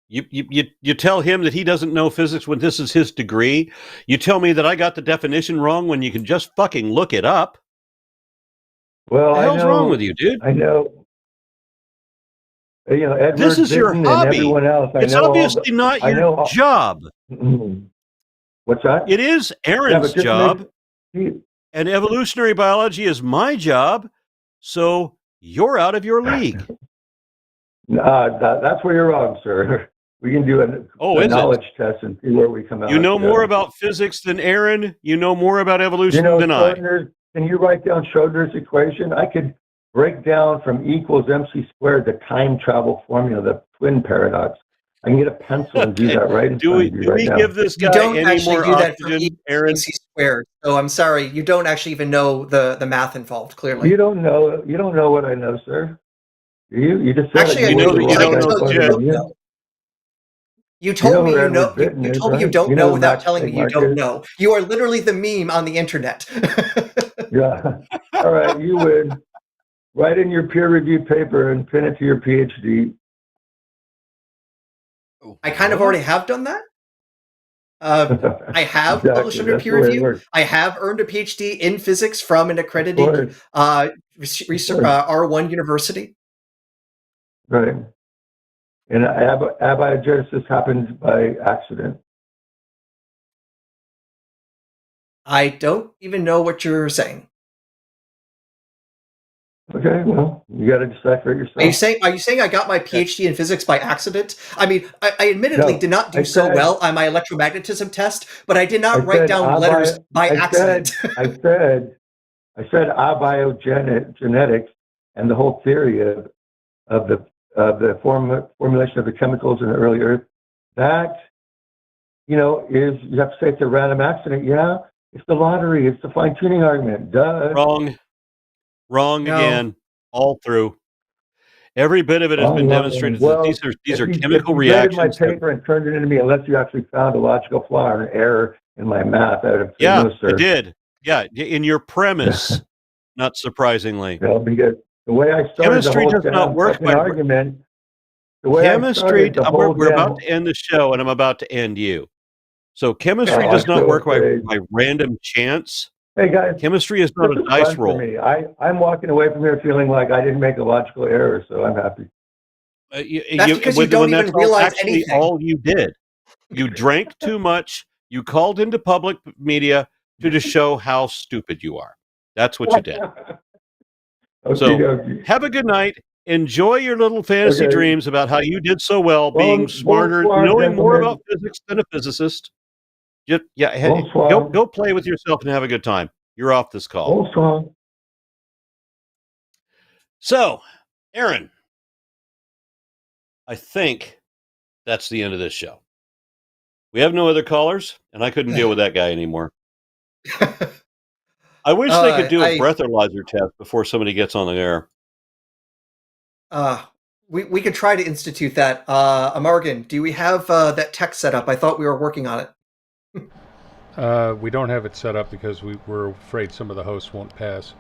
You tell him that he doesn't know physics when this is his degree. You tell me that I got the definition wrong when you can just fucking look it up. well, What the hell's I know, wrong with you, dude? I know. You know, Edward This is your Vinton hobby. and everyone else. It's obviously not I your know all- job. What's that? It is Aaron's job, and evolutionary biology is my job. So you're out of your league. That's where you're wrong, sir. We can do a knowledge test and see where we come out. You know more about physics than Aaron. You know more about evolution than I. Can you write down Schrodinger's equation? I could break down from E equals MC squared the time travel formula, the twin paradox. I can get a pencil and do that right in Do front of you right we now. give this You guy don't any actually more do that for oxygen, Aaron? MC squared. So I'm sorry, you don't actually even know the math involved, clearly. You don't know what I know, sir. Do you? You just said Actually, it. I You do, know that you because I don't can know tell you shit. don't know. You told me you know. You told me you don't know without telling me you don't know. You are literally the meme on the internet. Yeah. All right, you win. Write in your peer-reviewed paper and pin it to your PhD. I kind of already have done that. I have published under peer review. I have earned a PhD in physics from an accredited R1 university. Right. And abiogenesis happens by accident. I don't even know what you're saying. Okay, well, you got to decipher it yourself. Are you saying I got my PhD in physics by accident? I mean, I admittedly did not do so well on my electromagnetism test, but I did not write down letters by accident. I said abiogenetics and the whole theory of the formulation of the chemicals in the early Earth. That, you have to say it's a random accident. Yeah, it's the lottery. It's the fine-tuning argument. Duh. Wrong again, all through. Every bit of it has been demonstrated that these are chemical reactions. If you read my paper and turned it into me, unless you actually found a logical flaw or an error in my math, I would have said no, sir. I did. Yeah, in your premise, not surprisingly. Well, because the way I started chemistry does not work by argument. Chemistry. We're about to end the show, and I'm about to end you. So chemistry does not work by random chance. Hey guys, chemistry is not a dice roll. For me. I'm walking away from here feeling like I didn't make a logical error, so I'm happy. That's because you don't even realize anything. All you did, you drank too much. You called into public media to show how stupid you are. That's what you did. So have a good night. Enjoy your little fantasy dreams about how you did so well, being smarter, knowing more about physics than a physicist. Go play with yourself and have a good time. You're off this call. So, Aron, I think that's the end of this show. We have no other callers, and I couldn't deal with that guy anymore. I wish they could do a breathalyzer test before somebody gets on the air. We could try to institute that. Amargan, do we have that tech set up? I thought we were working on it. We don't have it set up because we're afraid some of the hosts won't pass.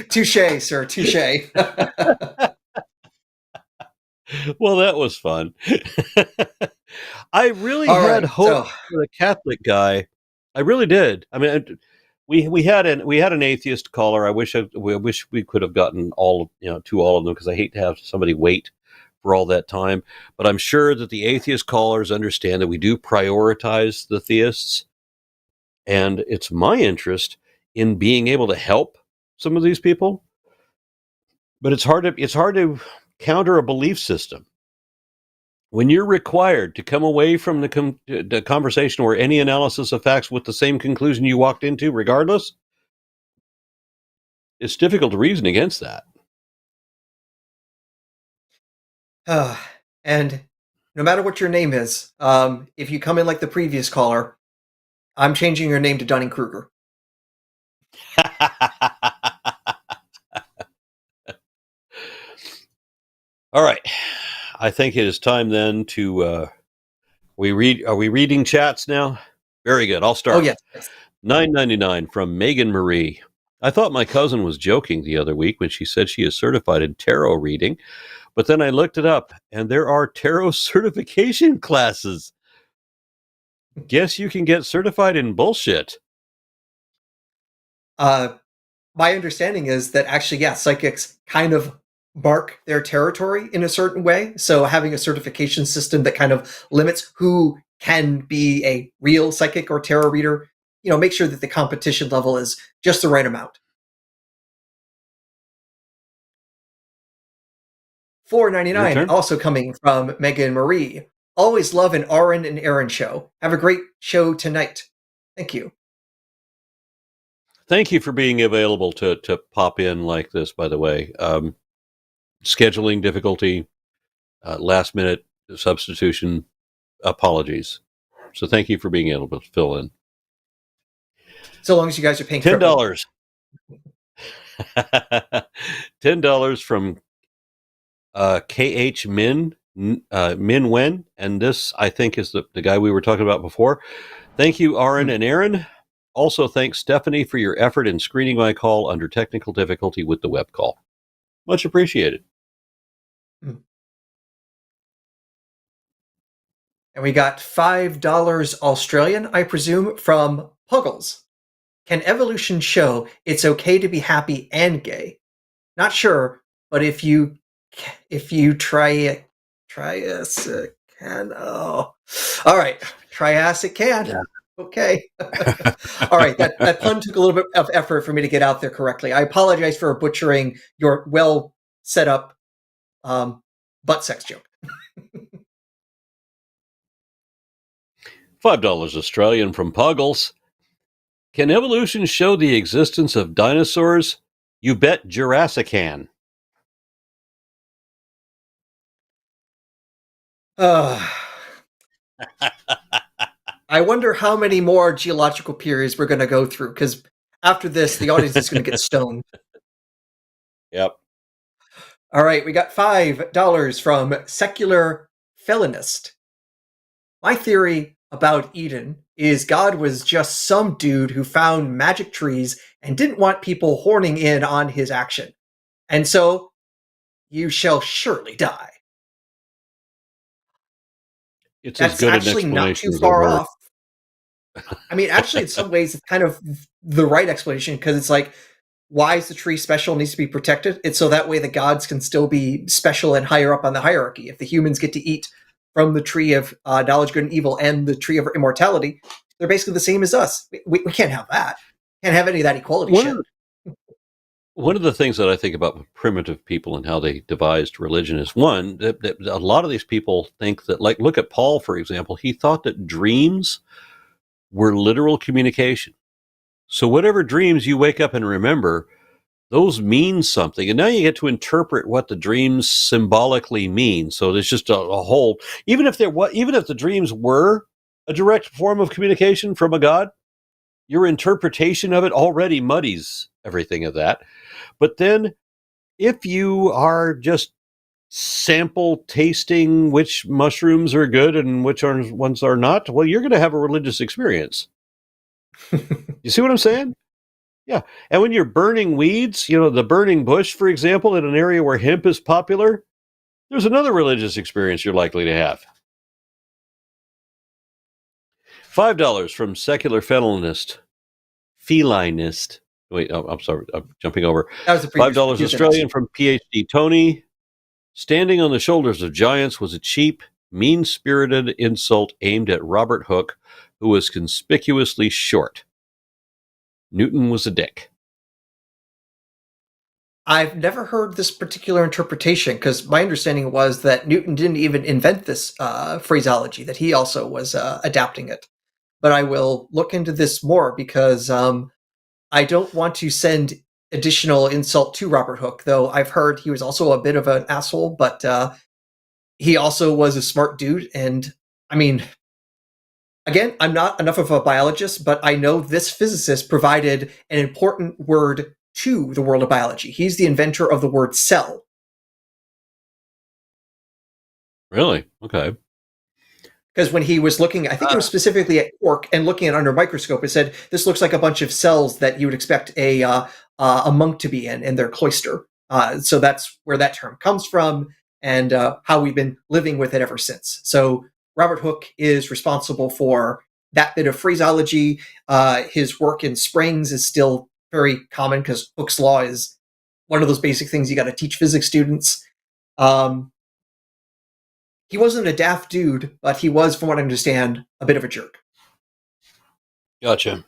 Touche, sir. Touche. Well, that was fun. I really All had right, hope so for the Catholic guy. I really did. I mean, we had an atheist caller. I wish we could have gotten to all of them, because I hate to have somebody wait for all that time. But I'm sure that the atheist callers understand that we do prioritize the theists, and it's my interest in being able to help some of these people. But it's hard to counter a belief system when you're required to come away from the conversation or any analysis of facts with the same conclusion you walked into, regardless. It's difficult to reason against that. and no matter what your name is, if you come in like the previous caller, I'm changing your name to Dunning-Kruger. All right. I think it is time then to are we reading chats now? Very good. I'll start. Oh, yes. $9.99 from Megan Marie. I thought my cousin was joking the other week when she said she is certified in tarot reading, but then I looked it up, and there are tarot certification classes. Guess you can get certified in bullshit. My understanding is that actually, yeah, psychics kind of mark their territory in a certain way. So having a certification system that kind of limits who can be a real psychic or tarot reader, make sure that the competition level is just the right amount. $4.99 also coming from Megan Marie. Always love an Aron and Aron show. Have a great show tonight. Thank you. Thank you for being available to pop in like this, by the way. Scheduling difficulty, last minute substitution, apologies. So thank you for being able to fill in. So long as you guys are paying $10. $10 from KH Min Wen, and this, I think, is the guy we were talking about before. Thank you, Aron and Aron. Also, thanks, Stephanie, for your effort in screening my call under technical difficulty with the web call. Much appreciated. And we got $5 Australian, I presume, from Puggles. Can evolution show it's okay to be happy and gay? Not sure, but if you try it can. Oh, all right, Triassic can. Yeah. Okay. All right, that pun took a little bit of effort for me to get out there correctly. I apologize for butchering your well set up butt sex joke. $5 Australian from Puggles. Can evolution show the existence of dinosaurs? You bet Jurassic can. I wonder how many more geological periods we're going to go through, because after this, the audience is going to get stoned. Yep. All right, we got $5 from Secular Felonist. My theory about Eden is God was just some dude who found magic trees and didn't want people horning in on his action. And so, you shall surely die. It's as good an explanation not too far off. I mean, actually, in some ways, it's kind of the right explanation, because it's like, why is the tree special, needs to be protected? It's so that way the gods can still be special and higher up on the hierarchy. If the humans get to eat from the tree of knowledge, good and evil, and the tree of immortality, they're basically the same as us. We can't have that. Can't have any of that equality shit. One of the things that I think about primitive people and how they devised religion is, one, that a lot of these people think that, like, look at Paul, for example. He thought that dreams were literal communication. So whatever dreams you wake up and remember, those mean something. And now you get to interpret what the dreams symbolically mean. So there's just a whole, even if the dreams were a direct form of communication from a god, your interpretation of it already muddies everything of that. But then if you are just sample tasting which mushrooms are good and which ones are not, well, you're going to have a religious experience. You see what I'm saying? Yeah. And when you're burning weeds, the burning bush, for example, in an area where hemp is popular, there's another religious experience you're likely to have. $5 from secular felinist. Wait, I'm sorry. I'm jumping over. That was the previous $5 Australian from PhD Tony. Standing on the shoulders of giants was a cheap, mean-spirited insult aimed at Robert Hooke, who was conspicuously short. Newton was a dick. I've never heard this particular interpretation because my understanding was that Newton didn't even invent this phraseology, that he also was adapting it. But I will look into this more because I don't want to send additional insult to Robert Hooke, though I've heard he was also a bit of an asshole, but he also was a smart dude. And I mean, again, I'm not enough of a biologist, but I know this physicist provided an important word to the world of biology. He's the inventor of the word cell. Really? Okay. Because when he was looking, I think it was specifically at cork and looking at it under a microscope, it said, this looks like a bunch of cells that you would expect a monk to be in their cloister. So that's where that term comes from and how we've been living with it ever since. So Robert Hooke is responsible for that bit of phraseology. His work in springs is still very common because Hooke's law is one of those basic things you got to teach physics students. He wasn't a daft dude, but he was, from what I understand, a bit of a jerk. Gotcha.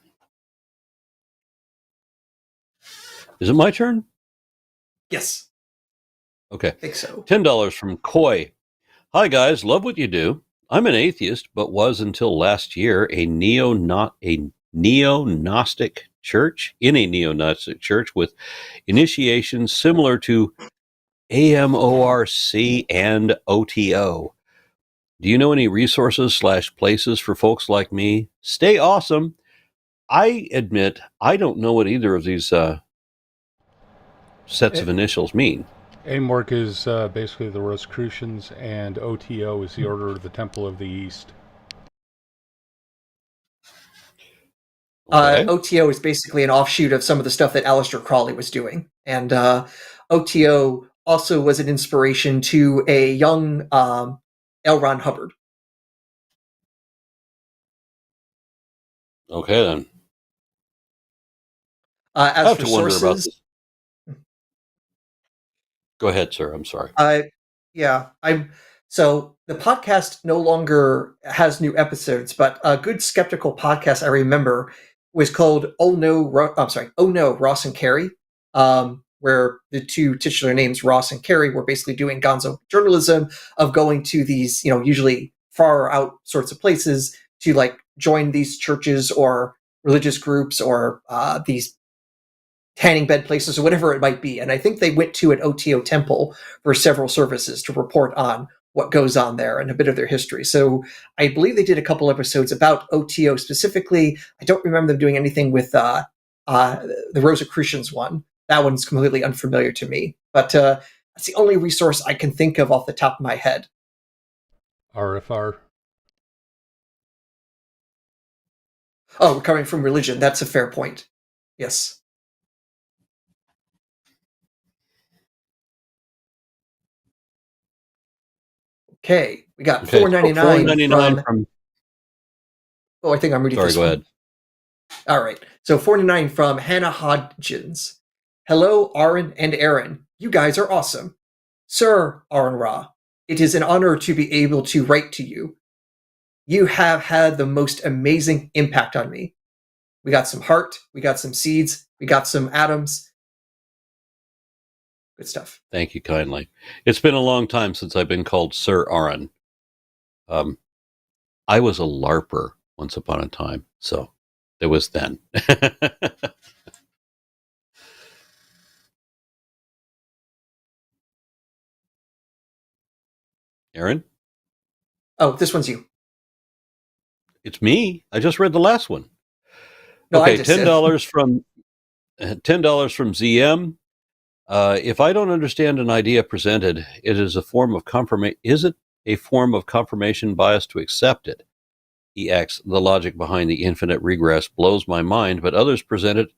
Is it my turn? Yes. Okay. I think so. $10 from Coy. Hi, guys. Love what you do. I'm an atheist, but was until last year a neo-Gnostic church, in a neo-Gnostic church with initiations similar to AMORC and OTO. Do you know any resources / places for folks like me? Stay awesome. I admit I don't know what either of these sets of initials mean. AMORC is basically the Rosicrucians, and OTO is the Order of the Temple of the East. Okay. OTO is basically an offshoot of some of the stuff that Aleister Crowley was doing. And OTO also was an inspiration to a young L. Ron Hubbard. Okay, then. I As have for to wonder about sources, this. Go ahead, sir. I'm sorry. So the podcast no longer has new episodes, but a good skeptical podcast I remember was called Oh No, Ross and Carey, where the two titular names, Ross and Carey, were basically doing gonzo journalism of going to these, usually far out sorts of places to like join these churches or religious groups or these tanning bed places or whatever it might be. And I think they went to an OTO temple for several services to report on what goes on there and a bit of their history. So I believe they did a couple episodes about OTO specifically. I don't remember them doing anything with the Rosicrucians one. That one's completely unfamiliar to me. But that's the only resource I can think of off the top of my head. RFR. Oh, recovering from religion. That's a fair point. Yes. Okay, we got $4.99 from. Oh, I think I'm reading Sorry, this go one. ahead. All right. So $4.99 from Hannah Hodgins. Hello, Aron and Aron. You guys are awesome. Sir Aron Ra, it is an honor to be able to write to you. You have had the most amazing impact on me. We got some heart, we got some seeds, we got some atoms. Good stuff. Thank you kindly. It's been a long time since I've been called Sir Aron. I was a LARPer once upon a time, so it was then. Aron? Oh, this one's you. It's me. I just read the last one. No, okay, I just said. $10 from ZM. If I don't understand an idea presented, it is a form of confirmation. Is it a form of confirmation bias to accept it? EX, the logic behind the infinite regress blows my mind, but others present it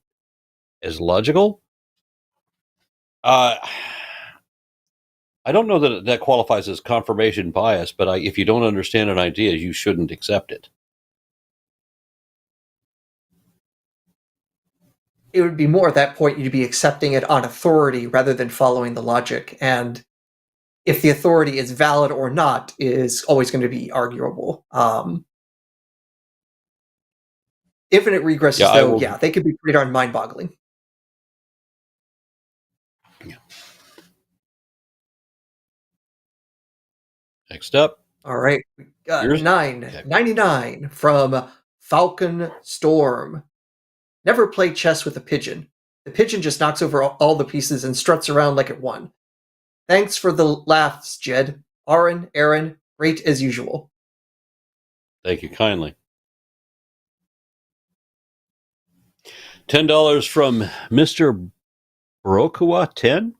as logical. I don't know that that qualifies as confirmation bias, but if you don't understand an idea, you shouldn't accept it. It would be more at that point you'd be accepting it on authority rather than following the logic. And if the authority is valid or not is always going to be arguable. Infinite regresses, they could be pretty darn mind-boggling. Yeah. Next up. All right. We got 99 from Falcon Storm. Never play chess with a pigeon. The pigeon just knocks over all the pieces and struts around like it won. Thanks for the laughs, Jed. Aron, great as usual. Thank you kindly. $10 from Mr. Brokua 10.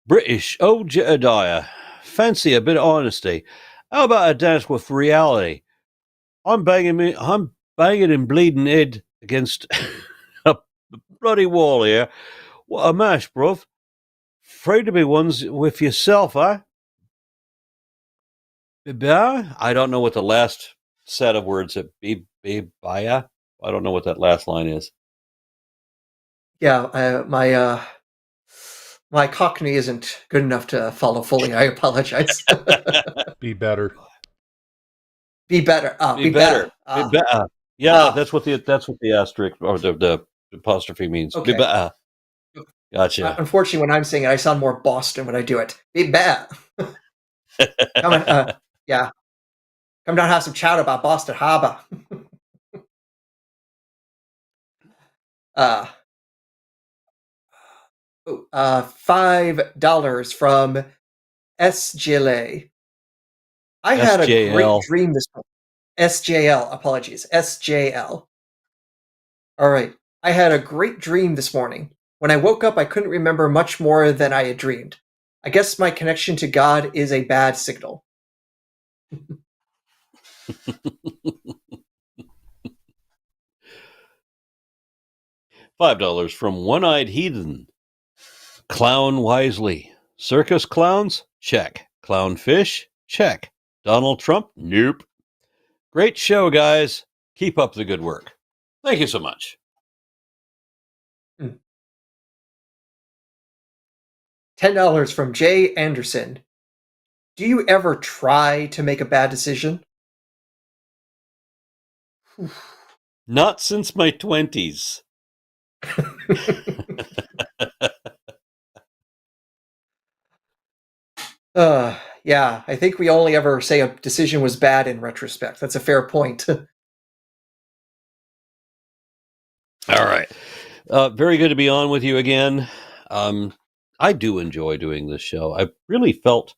British Adair. Fancy a bit of honesty. How about a dance with reality? I'm banging and bleeding head against a bloody wall here. What a mash, bruv. Afraid to be ones with yourself, eh? I don't know what the last set of words at Bibaya. I don't know what that last line is. Yeah, my Cockney isn't good enough to follow fully. I apologize. Be better. Be better. Be better. Be better. Yeah, that's what the asterisk or the apostrophe means. Okay. Be better. Gotcha. Unfortunately, when I'm saying it, I sound more Boston when I do it. Be better. Come on, come down and have some chat about Boston Harbor. $5 from SJL. I had a great dream this morning. SJL, apologies. SJL. All right. I had a great dream this morning. When I woke up, I couldn't remember much more than I had dreamed. I guess my connection to God is a bad signal. $5 from One-Eyed Heathen. Clown wisely. Circus clowns? Check. Clownfish? Check. Donald Trump? Nope. Great show, guys. Keep up the good work. Thank you so much. $10 from Jay Anderson. Do you ever try to make a bad decision? Not since my 20s. Yeah, I think we only ever say a decision was bad in retrospect. That's a fair point. All right. Very good to be on with you again. I do enjoy doing this show. I really felt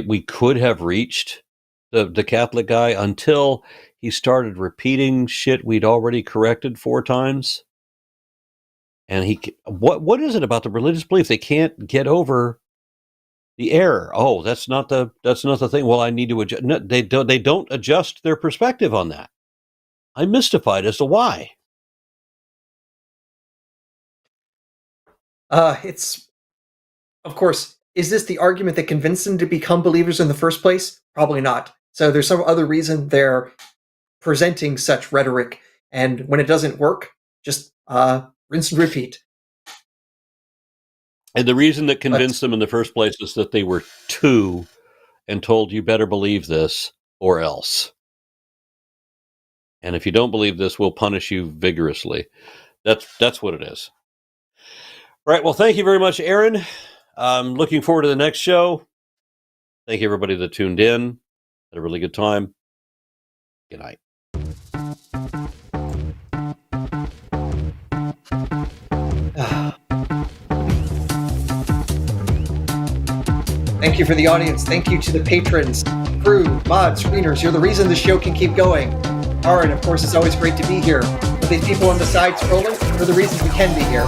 we could have reached the Catholic guy until he started repeating shit we'd already corrected 4 times. And what is it about the religious belief? They can't get over the error. Oh, that's not the thing. Well, I need to adjust. No, they don't adjust their perspective on that. I'm mystified as to why. It's, of course, is this the argument that convinced them to become believers in the first place? Probably not. So there's some other reason they're presenting such rhetoric, and when it doesn't work, just rinse and repeat. And the reason that convinced them in the first place is that they were 2 and told you better believe this or else. And if you don't believe this, we'll punish you vigorously. That's what it is. All right. Well, thank you very much, Aron. I'm looking forward to the next show. Thank you, everybody that tuned in. Had a really good time. Good night. Thank you for the audience. Thank you to the patrons, crew, mods, screeners. You're the reason the show can keep going. Aron, of course, it's always great to be here. But these people on the side scrolling, they're the reasons we can be here.